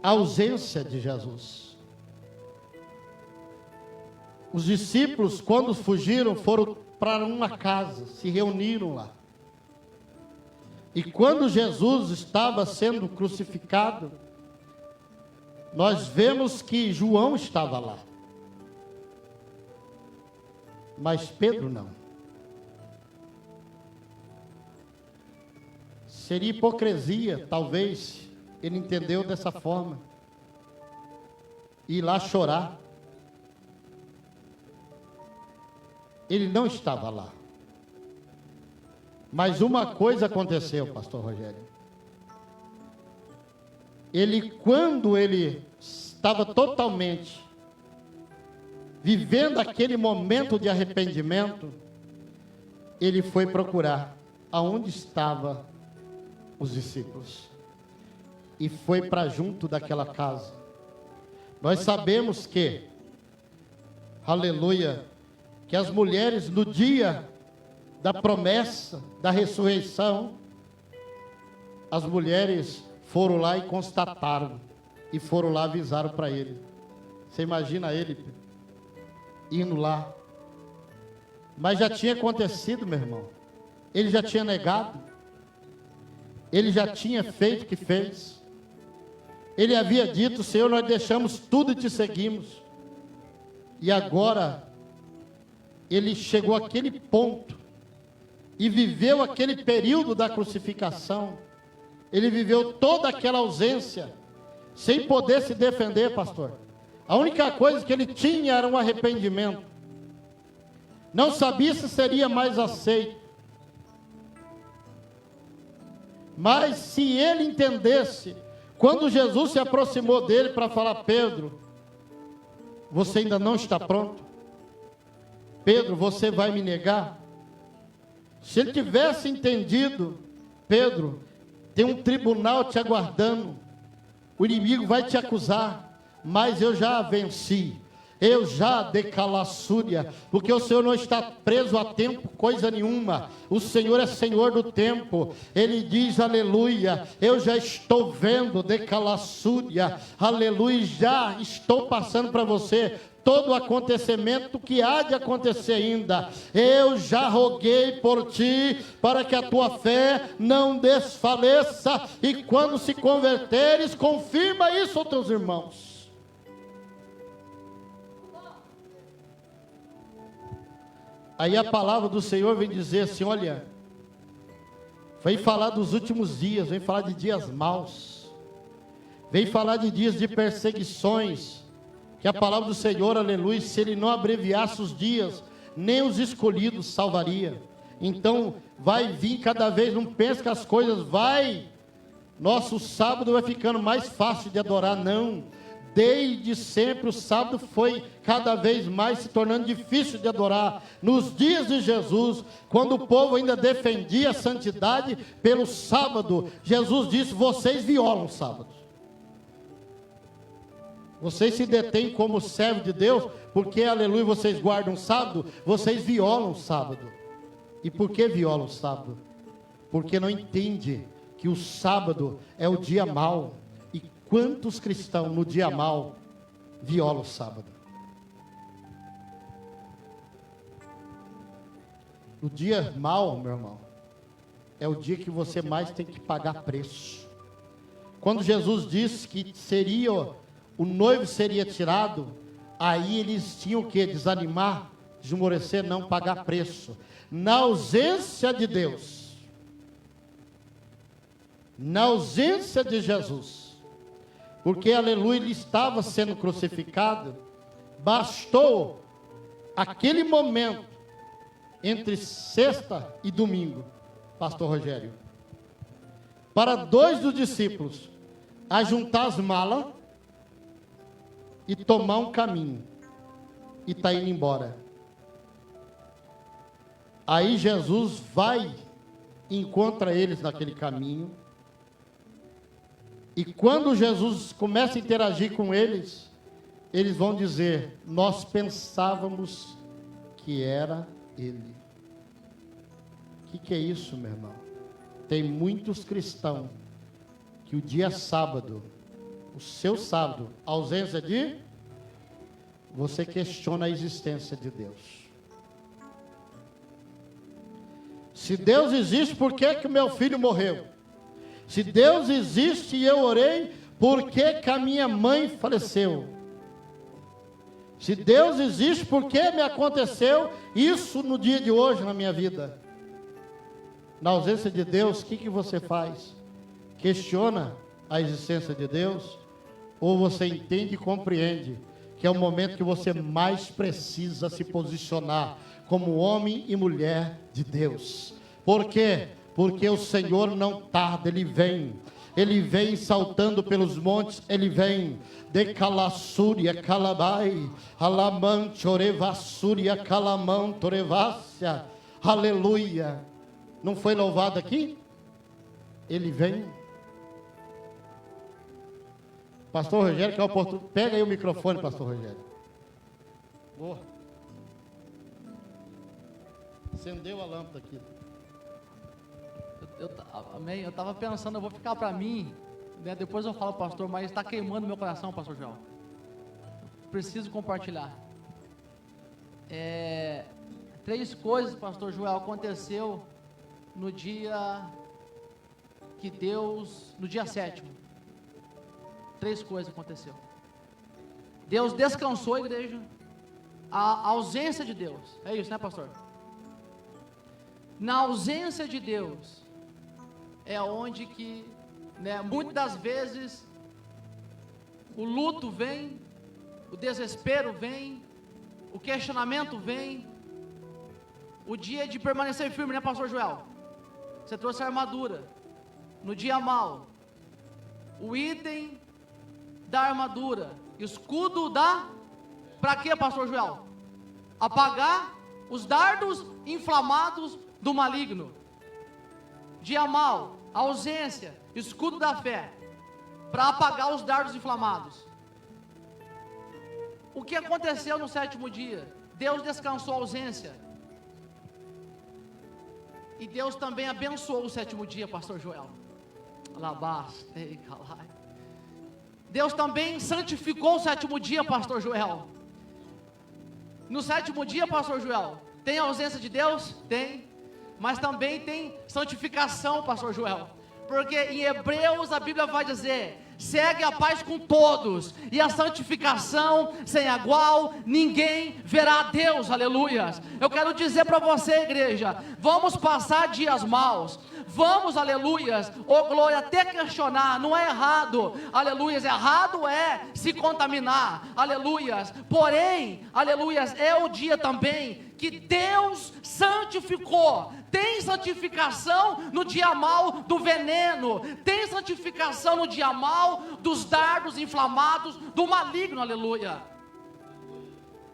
A ausência de Jesus. Os discípulos, quando fugiram, foram para uma casa, se reuniram lá. E quando Jesus estava sendo crucificado, nós vemos que João estava lá. Mas Pedro não. Seria hipocrisia, talvez, ele entendeu dessa forma. Ir lá chorar. Ele não estava lá. Mas uma coisa aconteceu, pastor Rogério. Quando ele estava totalmente vivendo aquele momento de arrependimento, ele foi procurar aonde estavam os discípulos. E foi para junto daquela casa. Nós sabemos que, aleluia, que as mulheres no dia da promessa, da ressurreição, as mulheres foram lá e constataram, e foram lá avisaram para ele. Você imagina ele indo lá, mas já tinha acontecido, meu irmão, ele já tinha negado, ele já tinha feito o que fez, ele havia dito: Senhor, nós deixamos tudo e te seguimos, e agora ele chegou àquele ponto, e viveu aquele período da crucificação, ele viveu toda aquela ausência, sem poder se defender, pastor. A única coisa que ele tinha era um arrependimento, não sabia se seria mais aceito, mas se ele entendesse, quando Jesus se aproximou dele para falar: Pedro, você ainda não está pronto? Pedro, você vai me negar? Se ele tivesse entendido: Pedro, tem um tribunal te aguardando, o inimigo vai te acusar, mas eu já venci, eu já decalassúria, porque o Senhor não está preso a tempo, coisa nenhuma, o Senhor é Senhor do tempo. Ele diz: aleluia, eu já estou vendo, decalassúria, aleluia, já estou passando para você todo o acontecimento que há de acontecer ainda. Eu já roguei por ti, para que a tua fé não desfaleça, e quando se converteres, confirma isso aos teus irmãos. Aí a palavra do Senhor vem dizer assim: olha, vem falar dos últimos dias, vem falar de dias maus, vem falar de dias de perseguições, que a palavra do Senhor, aleluia, se ele não abreviasse os dias, nem os escolhidos salvaria. Então vai vir cada vez, não pense que as coisas nosso sábado vai ficando mais fácil de adorar, não. Desde sempre o sábado foi cada vez mais se tornando difícil de adorar. Nos dias de Jesus, quando o povo ainda defendia a santidade pelo sábado, Jesus disse: vocês violam o sábado. Vocês se detêm como servo de Deus, porque, aleluia, vocês guardam o sábado, vocês violam o sábado. E por que violam o sábado? Porque não entende que o sábado é o dia mau. E quantos cristãos no dia mau violam o sábado? O dia mau, meu irmão, é o dia que você mais tem que pagar preço. Quando Jesus disse que o noivo seria tirado, aí eles tinham que desanimar, esmorecer, não pagar preço. Na ausência de Deus, na ausência de Jesus, porque, aleluia, ele estava sendo crucificado, bastou aquele momento entre sexta e domingo, pastor Rogério, para 2 dos discípulos ajuntar as malas e tomar um caminho, e está indo embora. Aí Jesus vai, encontra eles naquele caminho, e quando Jesus começa a interagir com eles, eles vão dizer: nós pensávamos que era Ele. O que é isso, meu irmão? Tem muitos cristãos que o dia sábado, o seu sábado, ausência de, você questiona a existência de Deus. Se Deus existe, por que que o meu filho morreu? Se Deus existe e eu orei, por que que a minha mãe faleceu? Se Deus existe, por que me aconteceu isso no dia de hoje na minha vida? Na ausência de Deus, o que você faz? Questiona a existência de Deus? Ou você entende e compreende que é o momento que você mais precisa se posicionar como homem e mulher de Deus? Por quê? Porque o Senhor não tarda, Ele vem saltando pelos montes, Ele vem, de calassúria, calabai, alamanchorevassúria, calamantorevácia, aleluia. Não foi louvado aqui? Ele vem. Pastor Rogério, que é oportuno. Pega aí o microfone, pastor Rogério. Oh. Acendeu a lâmpada aqui. Amém. Eu estava pensando, eu vou ficar para mim, né? Depois eu falo, pastor, mas está queimando meu coração, pastor João. Preciso compartilhar. 3 coisas, pastor Joel, aconteceu no dia que Deus, no dia 7º. 3 coisas aconteceu. Deus descansou a igreja. A ausência de Deus. É isso, né, pastor? Na ausência de Deus é onde que, né, muitas das vezes o luto vem, o desespero vem, o questionamento vem, o dia de permanecer firme, né, pastor Joel? Você trouxe a armadura. No dia mau, o item da armadura, escudo para quê, pastor Joel? Apagar os dardos inflamados do maligno. Dia mau, ausência, escudo da fé, para apagar os dardos inflamados. O que aconteceu no 7º dia? Deus descansou a ausência, e Deus também abençoou o 7º dia, pastor Joel. Deus também santificou o 7º dia, pastor Joel. No 7º dia, pastor Joel, tem a ausência de Deus? Tem. Mas também tem santificação, pastor Joel. Porque em Hebreus a Bíblia vai dizer: segue a paz com todos, e a santificação sem a qual ninguém verá a Deus, aleluias. Eu quero dizer para você, igreja, vamos passar dias maus, vamos, aleluias, glória, até questionar, não é errado, aleluias, errado é se contaminar, aleluias, porém, aleluias, é o dia também que Deus santificou. Tem santificação no dia mau do veneno, tem santificação no dia mau dos dardos inflamados do maligno, aleluia.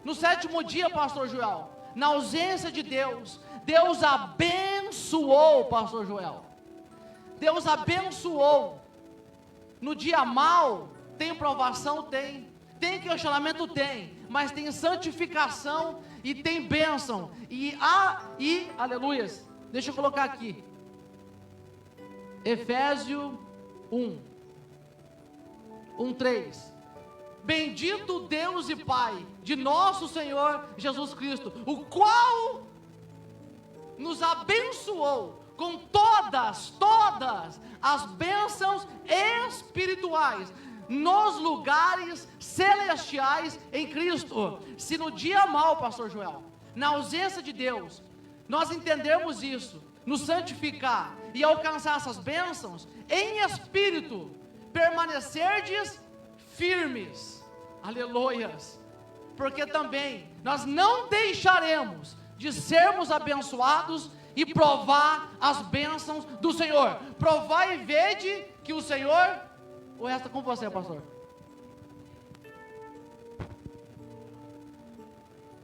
No 7º dia, pastor Joel, na ausência de Deus, Deus abençoou, pastor Joel. Deus abençoou. No dia mau, tem provação? Tem questionamento? Tem, mas tem santificação e tem bênção, e aleluias, deixa eu colocar aqui, Efésios 1:3, bendito Deus e Pai, de nosso Senhor Jesus Cristo, o qual nos abençoou com todas as bênçãos espirituais, nos lugares celestiais em Cristo. Se no dia mau, pastor Joel, na ausência de Deus, nós entendermos isso, nos santificar e alcançar essas bênçãos, em espírito, permanecerdes firmes, aleluias, porque também nós não deixaremos de sermos abençoados e provar as bênçãos do Senhor. Provai e vede que o Senhor... O resto é com você, pastor.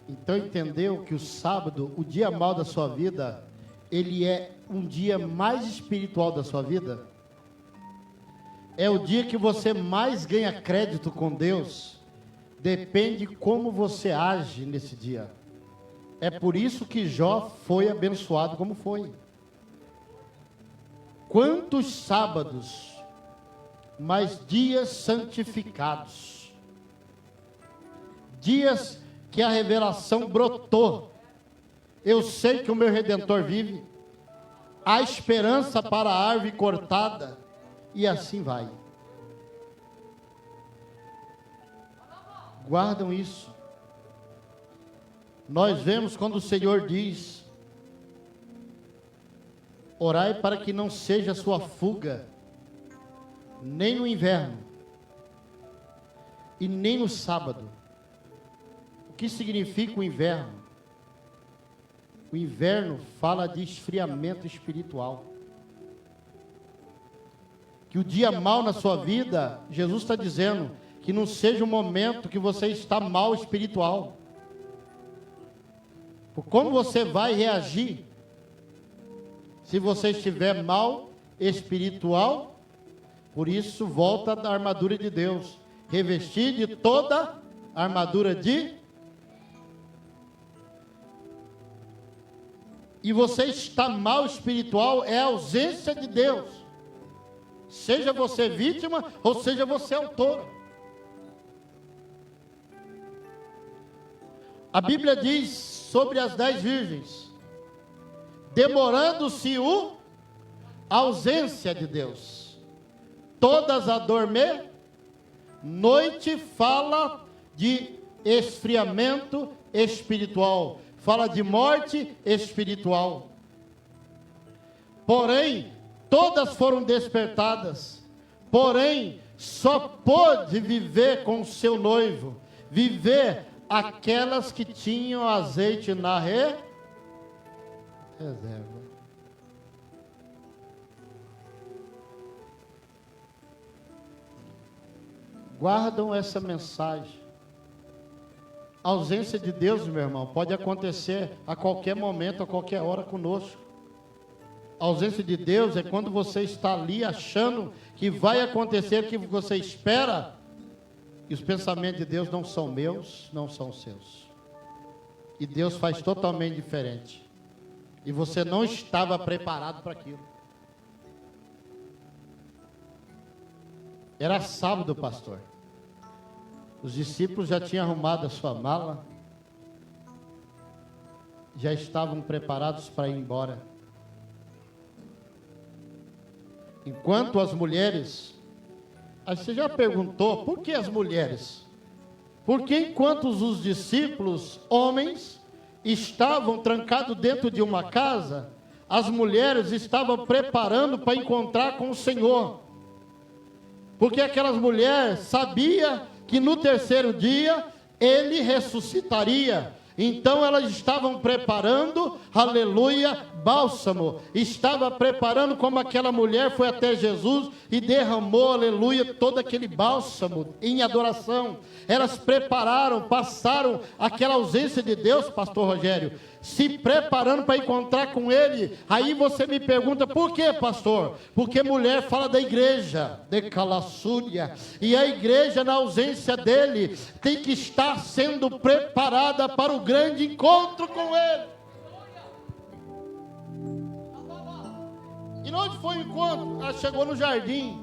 Então entendeu que o sábado, o dia mau da sua vida, ele é um dia mais espiritual da sua vida? É o dia que você mais ganha crédito com Deus. Depende como você age nesse dia. É por isso que Jó foi abençoado como foi. Quantos sábados, mas dias santificados, dias que a revelação brotou. Eu sei que o meu Redentor vive, há esperança para a árvore cortada, e assim vai. Guardam isso. Nós vemos quando o Senhor diz: orai para que não seja sua fuga, nem no inverno, e nem no sábado. O que significa o inverno? O inverno fala de esfriamento espiritual. Que o dia mau na sua vida, Jesus está dizendo, que não seja o momento que você está mal espiritual. Por como você vai reagir se você estiver mal espiritual? Por isso, volta da armadura de Deus. Revestir de toda a armadura de... E você está mal espiritual, é a ausência de Deus. Seja você vítima, ou seja você autor. A Bíblia diz sobre as 10 virgens: demorando-se a ausência de Deus, todas a dormir. Noite fala de esfriamento espiritual, fala de morte espiritual. Porém, todas foram despertadas. Porém, só pôde viver com o seu noivo, viver aquelas que tinham azeite na reserva. Guardam essa mensagem. A ausência de Deus, meu irmão, pode acontecer a qualquer momento, a qualquer hora conosco. A ausência de Deus é quando você está ali achando que vai acontecer o que você espera, e os pensamentos de Deus não são meus, não são seus. E Deus faz totalmente diferente. E você não estava preparado para aquilo. Era sábado, pastor. Os discípulos já tinham arrumado a sua mala, já estavam preparados para ir embora. Enquanto as mulheres... Aí você já perguntou, por que as mulheres? Porque enquanto os discípulos, homens, estavam trancados dentro de uma casa, as mulheres estavam preparando para encontrar com o Senhor. Porque aquelas mulheres sabiam que no terceiro dia ele ressuscitaria, Então elas estavam preparando, aleluia, bálsamo. Estava preparando, como aquela mulher foi até Jesus e derramou, aleluia, todo aquele bálsamo em adoração. Elas prepararam, passaram aquela ausência de Deus, pastor Rogério, se preparando para encontrar com Ele. Aí você me pergunta, por que, pastor? Porque mulher fala da igreja, de calassúria, e a igreja, na ausência dele, tem que estar sendo preparada para o grande encontro com Ele. E onde foi o encontro? Ela chegou no jardim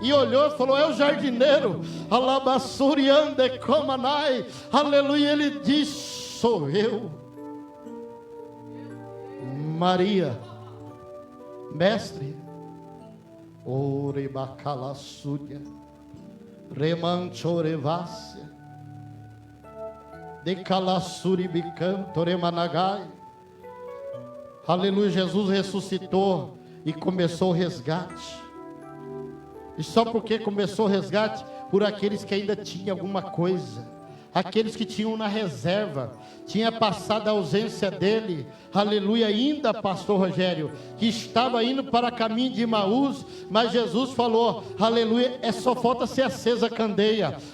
e olhou e falou, é o jardineiro, alabassuriande comanai, aleluia. Ele diz, sou eu, Maria, mestre, orebacalassúria, remanchorevácia, de calassuribicanto, remanagai, aleluia. Jesus ressuscitou e começou o resgate. E só porque começou o resgate, por aqueles que ainda tinham alguma coisa, aqueles que tinham na reserva, tinha passado a ausência dele, aleluia. Ainda, pastor Rogério, que estava indo para caminho de Emaús, mas Jesus falou, aleluia, só falta ser acesa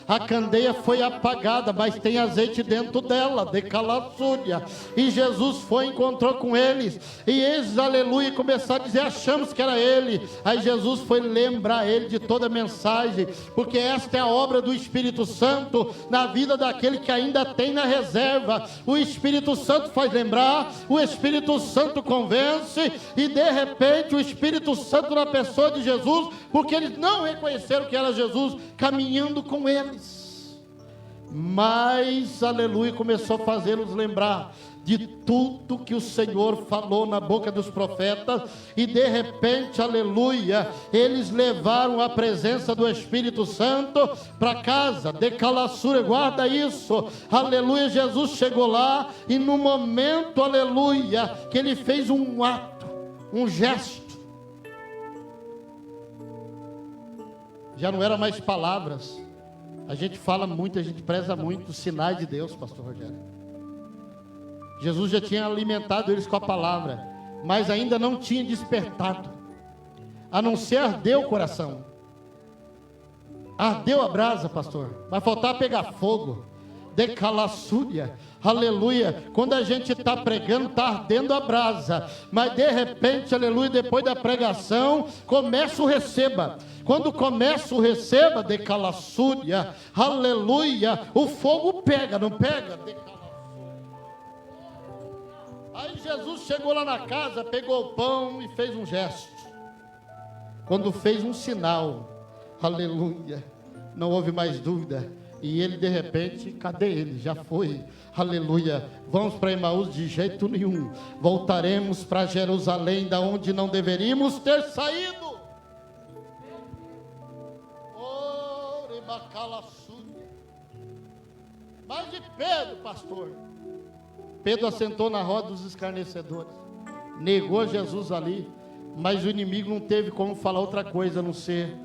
a candeia foi apagada, mas tem azeite dentro dela, de calassúria. E Jesus foi, encontrou com eles, e eles, aleluia, começaram a dizer, achamos que era ele. Aí Jesus foi lembrar ele de toda a mensagem, porque esta é a obra do Espírito Santo na vida daquele que ainda tem na reserva. O Espírito Santo faz lembrar, o Espírito Santo convence, e de repente o Espírito Santo na pessoa de Jesus, porque eles não reconheceram que era Jesus caminhando com eles, mas, aleluia, começou a fazê-los lembrar de tudo que o Senhor falou na boca dos profetas, e de repente, aleluia, eles levaram a presença do Espírito Santo para casa, de calassura, guarda isso, aleluia. Jesus chegou lá, e no momento, aleluia, que ele fez um ato, um gesto, já não era mais palavras. A gente fala muito, a gente preza muito os sinais de Deus, pastor Rogério. Jesus já tinha alimentado eles com a palavra, mas ainda não tinha despertado, a não ser arder o coração. Ardeu a brasa, pastor, vai faltar pegar fogo, de calassúria, aleluia. Quando a gente está pregando, está ardendo a brasa, mas de repente, aleluia, depois da pregação, começa o receba. Quando começa o receba, de calassúria, aleluia, o fogo pega, não pega? De calassúria. Aí Jesus chegou lá na casa, pegou o pão e fez um gesto. Quando fez um sinal, aleluia, não houve mais dúvida. E ele de repente, cadê ele? Já foi, aleluia. Vamos para Emaús? De jeito nenhum. Voltaremos para Jerusalém, da onde não deveríamos ter saído. Mas de Pedro, pastor, Pedro assentou na roda dos escarnecedores, negou Jesus ali, mas o inimigo não teve como falar outra coisa a não ser,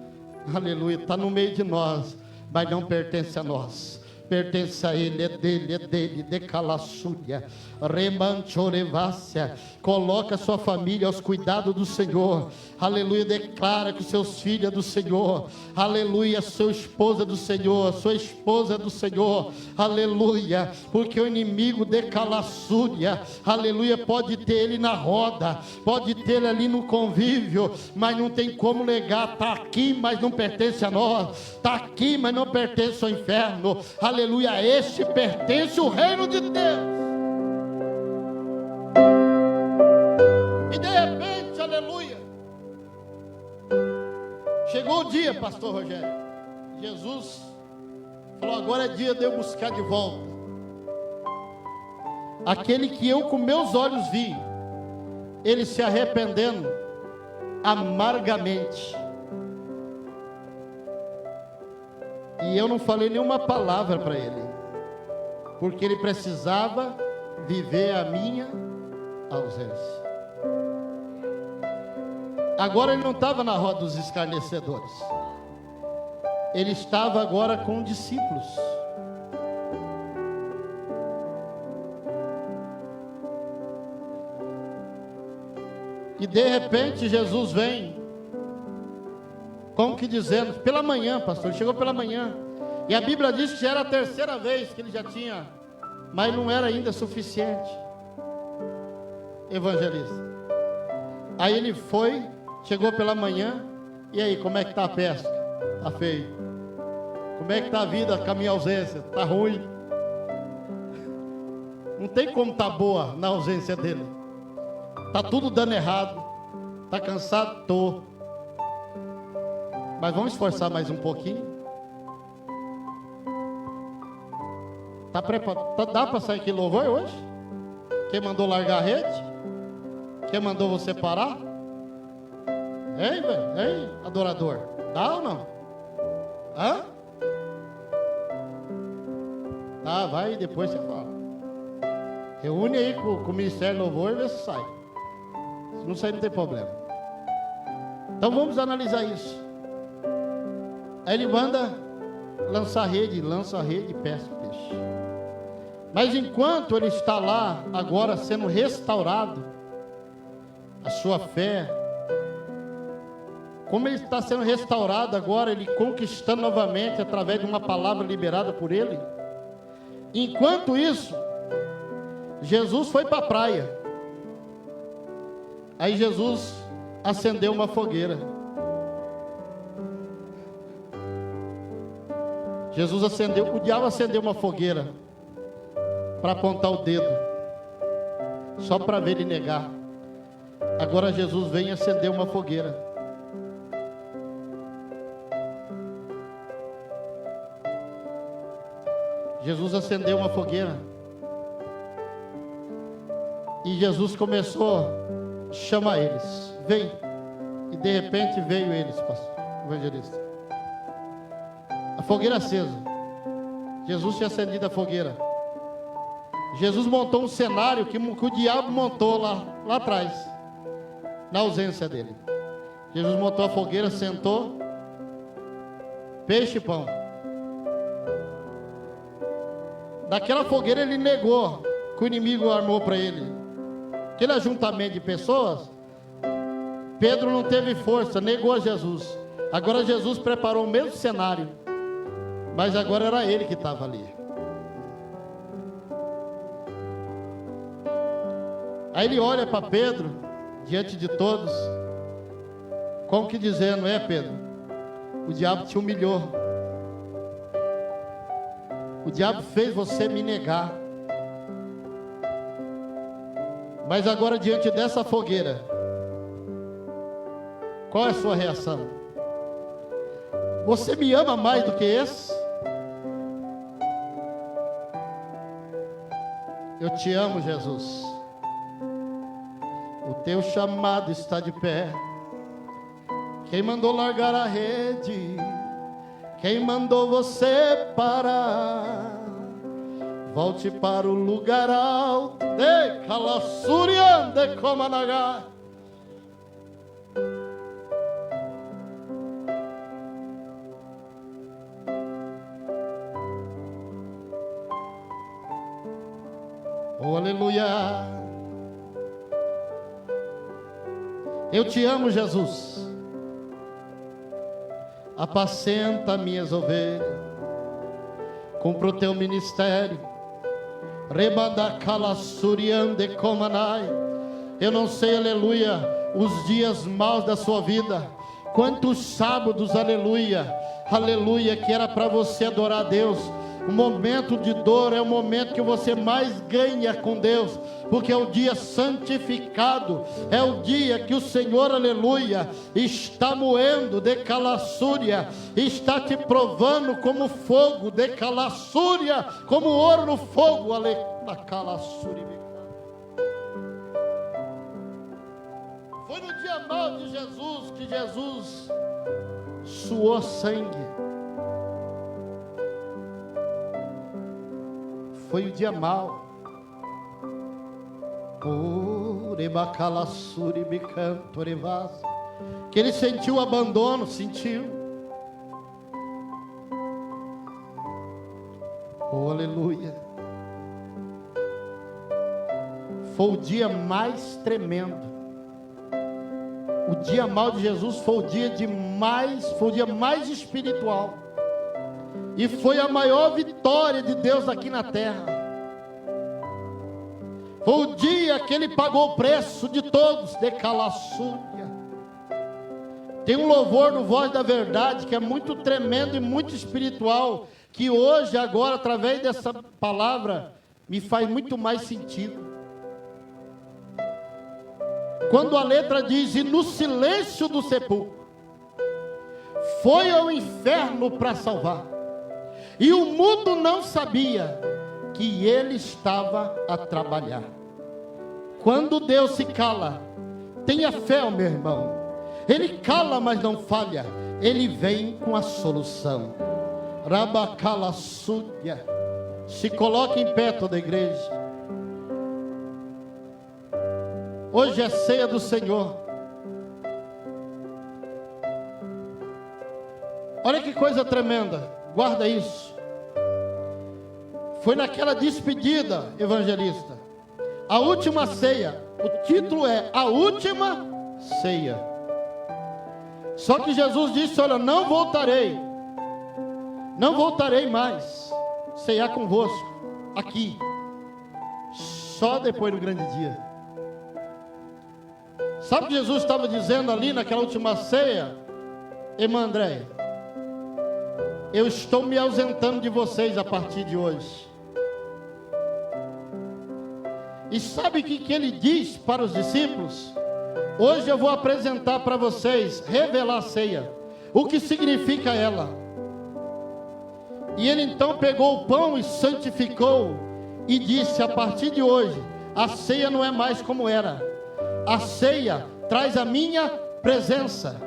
aleluia, está no meio de nós, mas não pertence a nós, pertence a Ele, é dele, de calassúria, remanchorevácia. Coloca sua família aos cuidados do Senhor, aleluia. Declara que os seus filhos é do Senhor, aleluia. Sua esposa é do Senhor, sua esposa é do Senhor, aleluia. Porque o inimigo de calassúria, aleluia, pode ter ele na roda, pode ter ele ali no convívio, mas não tem como negar. Está aqui, mas não pertence a nós, está aqui, mas não pertence ao inferno, aleluia. A este pertence o reino de Deus. E de repente, aleluia, chegou o dia, pastor Rogério, Jesus falou, agora é dia de eu buscar de volta aquele que eu com meus olhos vi, ele se arrependendo amargamente, e eu não falei nenhuma palavra para ele, porque ele precisava viver a minha ausência. Agora ele não estava na roda dos escarnecedores, ele estava agora com discípulos. que de repente Jesus vem, como que dizendo, pela manhã, pastor, ele chegou pela manhã, e a Bíblia diz que já era a terceira vez que ele já tinha, mas não era ainda suficiente, evangelista. Aí ele foi, chegou pela manhã, e aí, como é que está a pesca? Está feio. Como é que está a vida com a minha ausência? Está ruim. Não tem como estar boa na ausência dele. Está tudo dando errado. Está cansado? Estou. Mas vamos esforçar mais um pouquinho. Tá preparado? Dá para sair aqui louvor hoje? Quem mandou largar a rede? Quem mandou você parar? Hein, velho? Hein, adorador? Dá ou não? Hã? Tá, vai, depois você fala. Reúne aí com o Ministério Louvor e vê se sai. Se não sair, não tem problema. Então vamos analisar isso. Aí ele manda lança a rede e pesca o peixe. Mas enquanto ele está lá, agora sendo restaurado, a sua fé, como ele está sendo restaurado agora, ele conquistando novamente através de uma palavra liberada por ele. Enquanto isso, Jesus foi para a praia. Aí Jesus acendeu uma fogueira. O diabo acendeu uma fogueira para apontar o dedo, só para ver ele negar. Agora Jesus vem acender uma fogueira. Jesus acendeu uma fogueira. E Jesus começou a chamar eles. Vem. E de repente veio eles, pastor, evangelista. A fogueira acesa. Jesus tinha acendido a fogueira. Jesus montou um cenário que o diabo montou lá atrás, na ausência dele. Jesus montou a fogueira, sentou, peixe e pão. Daquela fogueira ele negou que o inimigo armou para ele. Aquele ajuntamento de pessoas, Pedro não teve força, negou a Jesus. Agora Jesus preparou o mesmo cenário, mas agora era ele que estava ali. Aí ele olha para Pedro, diante de todos, como que dizendo: Pedro, o diabo te humilhou. O diabo fez você me negar. Mas agora, diante dessa fogueira, qual é a sua reação? Você me ama mais do que esse? Eu te amo, Jesus. O teu chamado está de pé. Quem mandou largar a rede? Quem mandou você parar? Volte para o lugar alto de Calassurian de Comanagá. Oh, aleluia. Eu te amo, Jesus. Apacenta minhas ovelhas, cumpra o teu ministério. Rebanda Calassurian de Comanai. Eu não sei, aleluia, os dias maus da sua vida. Quantos sábados, aleluia, aleluia, que era para você adorar a Deus. O momento de dor é o momento que você mais ganha com Deus, porque é o dia santificado, é o dia que o Senhor, aleluia, está moendo de Calassúria, está te provando como fogo de Calassúria, como ouro no fogo, da Calassúria. Foi no dia mau de Jesus que Jesus suou sangue. Foi o dia mau. Que ele sentiu o abandono, sentiu. Oh, aleluia. Foi o dia mais tremendo. O dia mau de Jesus foi o dia mais espiritual. E foi a maior vitória de Deus aqui na terra. Foi o dia que Ele pagou o preço de todos, de calaçúria. Tem um louvor no Voz da Verdade que é muito tremendo e muito espiritual, que hoje, agora, através dessa palavra, me faz muito mais sentido. Quando a letra diz: e no silêncio do sepulcro, foi ao inferno para salvar, e o mundo não sabia que ele estava a trabalhar. Quando Deus se cala, tenha fé, meu irmão, Ele cala, mas não falha, Ele vem com a solução. Rabacalaçúdia. Se coloque em pé, toda a igreja. Hoje é ceia do Senhor. Olha que coisa tremenda, guarda isso. Foi naquela despedida, evangelista, a última ceia. O título é A Última Ceia. Só que Jesus disse: olha, não voltarei mais ceiar convosco aqui, só depois do grande dia. Sabe o que Jesus estava dizendo ali naquela última ceia? Irmã Andréia, eu estou me ausentando de vocês a partir de hoje. E sabe o que ele diz para os discípulos? Hoje eu vou apresentar para vocês, revelar a ceia, o que significa ela. E ele então pegou o pão e santificou e disse: a partir de hoje, a ceia não é mais como era. A ceia traz a minha presença.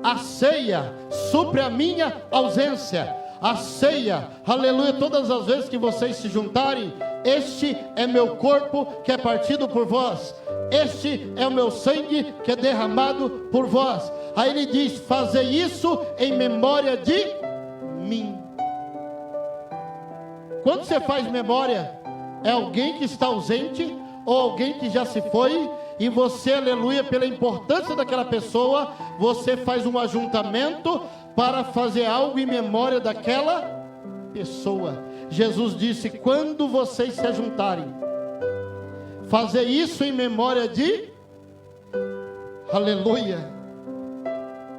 A ceia supre a minha ausência. A ceia, aleluia, todas as vezes que vocês se juntarem, este é meu corpo que é partido por vós. Este é o meu sangue que é derramado por vós. Aí ele diz: fazei isso em memória de mim. Quando você faz memória, é alguém que está ausente ou alguém que já se foi, e você, aleluia, pela importância daquela pessoa, você faz um ajuntamento para fazer algo em memória daquela pessoa. Jesus disse: quando vocês se ajuntarem, fazer isso em memória de, aleluia.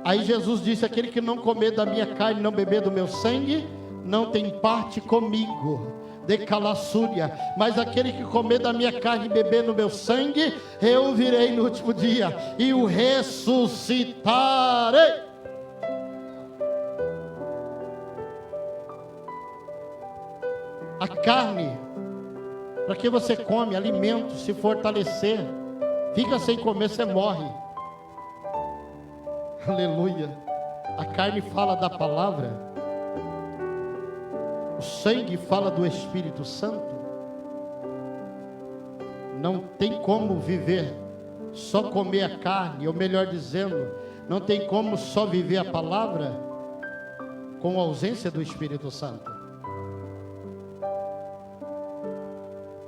Aí Jesus disse: aquele que não comer da minha carne, não beber do meu sangue, não tem parte comigo, de calaçúria. Mas aquele que comer da minha carne e beber no meu sangue, eu virei no último dia e o ressuscitarei. A carne, para que você come? Alimento, se fortalecer. Fica sem comer, você morre. Aleluia. A carne fala da palavra, o sangue fala do Espírito Santo. Não tem como viver só comer a carne, ou melhor dizendo, não tem como só viver a palavra com a ausência do Espírito Santo.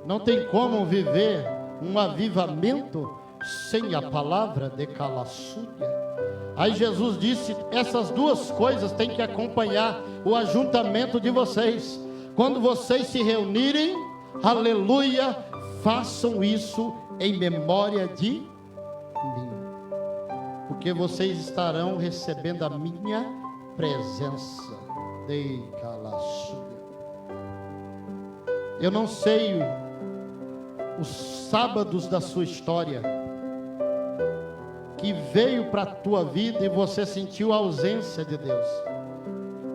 Não tem como viver um avivamento sem a palavra, de calaçúria. Aí Jesus disse: essas duas coisas têm que acompanhar o ajuntamento de vocês. Quando vocês se reunirem, aleluia, façam isso em memória de mim, porque vocês estarão recebendo a minha presença. De calaçúria. Eu não sei os sábados da sua história que veio para a tua vida e você sentiu a ausência de Deus.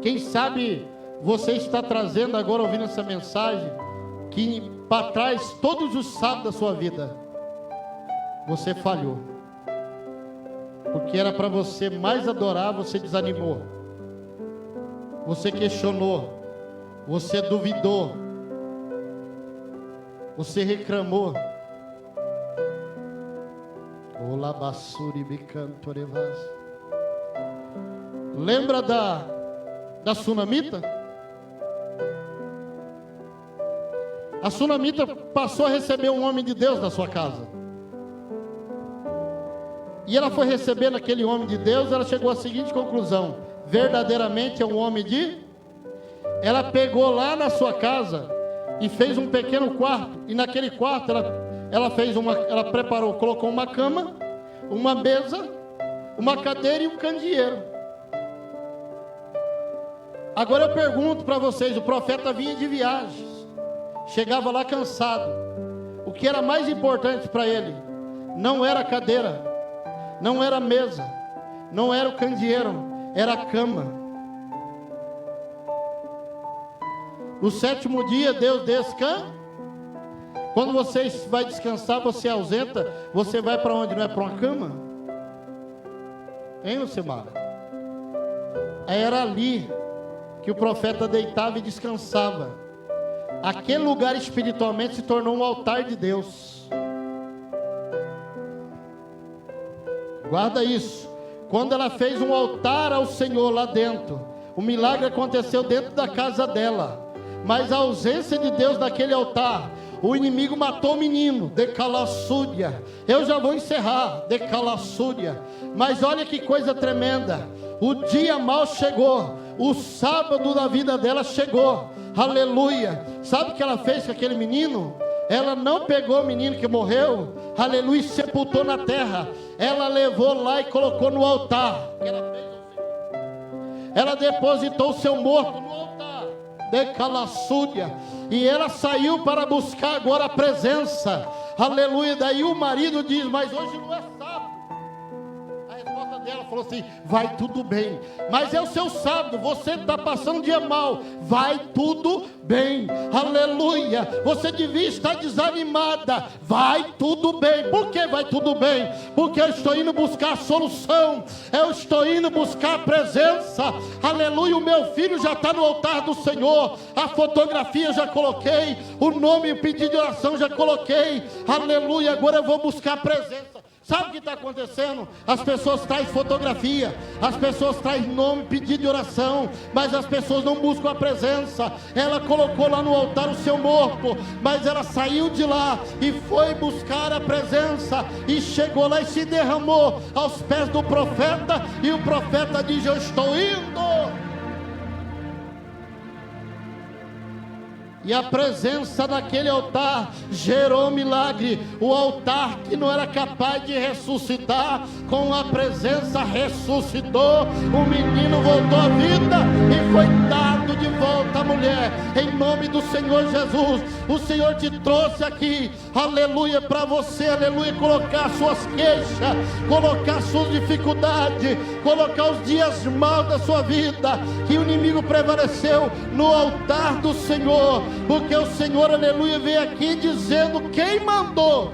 Quem sabe você está trazendo agora, ouvindo essa mensagem, que para trás, todos os sábados da sua vida, você falhou, porque era para você mais adorar, você desanimou, você questionou, você duvidou, você reclamou. Lembra da sunamita? A sunamita passou a receber um homem de Deus na sua casa, E ela foi recebendo aquele homem de Deus, ela chegou à seguinte conclusão: verdadeiramente é um homem de... Ela pegou lá na sua casa e fez um pequeno quarto, e naquele quarto ela preparou, colocou uma cama, uma mesa, uma cadeira e um candeeiro. Agora eu pergunto para vocês: o profeta vinha de viagens, chegava lá cansado. O que era mais importante para ele não era a cadeira, não era a mesa, não era o candeeiro, era a cama. No sétimo dia Deus descansa. Quando você vai descansar, você ausenta, você vai para onde? Não é para uma cama? Hein, Lucimara? Era ali que o profeta deitava e descansava. Aquele lugar espiritualmente se tornou um altar de Deus. Guarda isso. Quando ela fez um altar ao Senhor lá dentro, o milagre aconteceu dentro da casa dela. Mas a ausência de Deus naquele altar, o inimigo matou o menino, decalassúria. Eu já vou encerrar, decalassúria. Mas olha que coisa tremenda. O dia mal chegou, o sábado da vida dela chegou. Aleluia. Sabe o que ela fez com aquele menino? Ela não pegou o menino que morreu, aleluia, e sepultou na terra. Ela levou lá e colocou no altar. Ela depositou o seu morto no altar, decalassúria. E ela saiu para buscar agora a presença, aleluia. Daí o marido diz: mas hoje não é sábado. A resposta dela falou assim: vai tudo bem, mas é o seu sábado, você está passando um dia mal, vai tudo bem, aleluia. Você devia estar desanimada, vai tudo bem. Por que vai tudo bem? Porque eu estou indo buscar a solução, eu estou indo buscar a presença, aleluia. O meu filho já está no altar do Senhor, a fotografia eu já coloquei, o nome e o pedido de oração já coloquei, aleluia. Agora eu vou buscar a presença. Sabe o que está acontecendo? As pessoas trazem fotografia, as pessoas trazem nome, pedido de oração, mas as pessoas não buscam a presença. Ela colocou lá no altar o seu morto, mas ela saiu de lá e foi buscar a presença, e chegou lá e se derramou aos pés do profeta, e o profeta diz: eu estou indo. E a presença daquele altar gerou um milagre. O altar que não era capaz de ressuscitar, com a presença ressuscitou. O menino voltou à vida e foi dado de volta à mulher. Em nome do Senhor Jesus, o Senhor te trouxe aqui, aleluia, para você, aleluia, colocar suas queixas, colocar suas dificuldades, colocar os dias maus da sua vida, que o inimigo prevaleceu, no altar do Senhor. Porque o Senhor, aleluia, veio aqui dizendo: quem mandou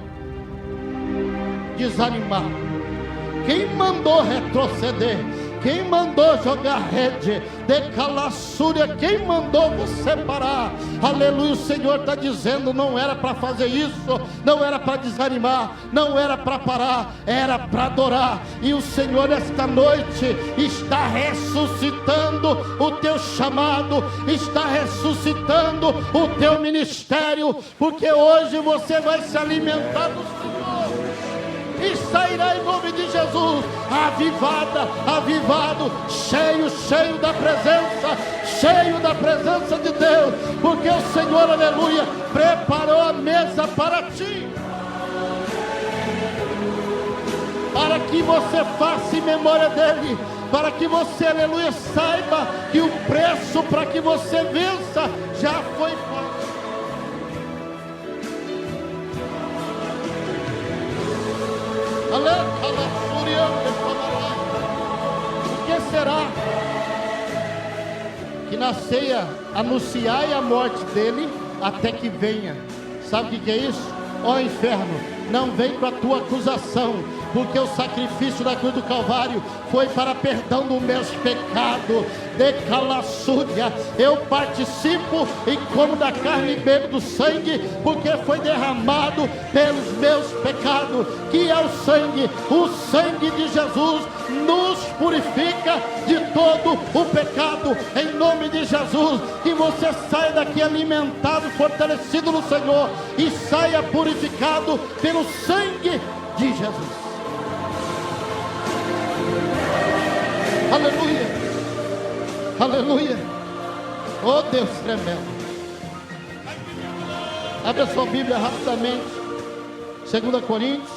desanimar? Quem mandou retroceder? Quem mandou jogar rede? Decalassúria, quem mandou você parar? Aleluia, o Senhor está dizendo: não era para fazer isso, não era para desanimar, não era para parar, era para adorar. E o Senhor esta noite está ressuscitando o teu chamado, está ressuscitando o teu ministério, porque hoje você vai se alimentar do Senhor e sairá em nome de Jesus, avivada, avivado, cheio, cheio da presença de Deus, porque o Senhor, aleluia, preparou a mesa para ti, para que você faça em memória dele, para que você, aleluia, saiba que o preço para que você vença já foi pago. O que será que na ceia anunciai a morte dele até que venha? Sabe o que é isso? Ó inferno, não vem com a tua acusação, porque o sacrifício da cruz do Calvário foi para perdão dos meus pecados. Decalassúria, eu participo e como da carne e bebo do sangue, porque foi derramado pelos meus pecados, que é o sangue de Jesus nos purifica de todo o pecado, em nome de Jesus. Que você saia daqui alimentado, fortalecido no Senhor, e saia purificado pelo sangue de Jesus. Aleluia. Aleluia. Oh Deus tremendo. Abre a sua Bíblia rapidamente. 2 Coríntios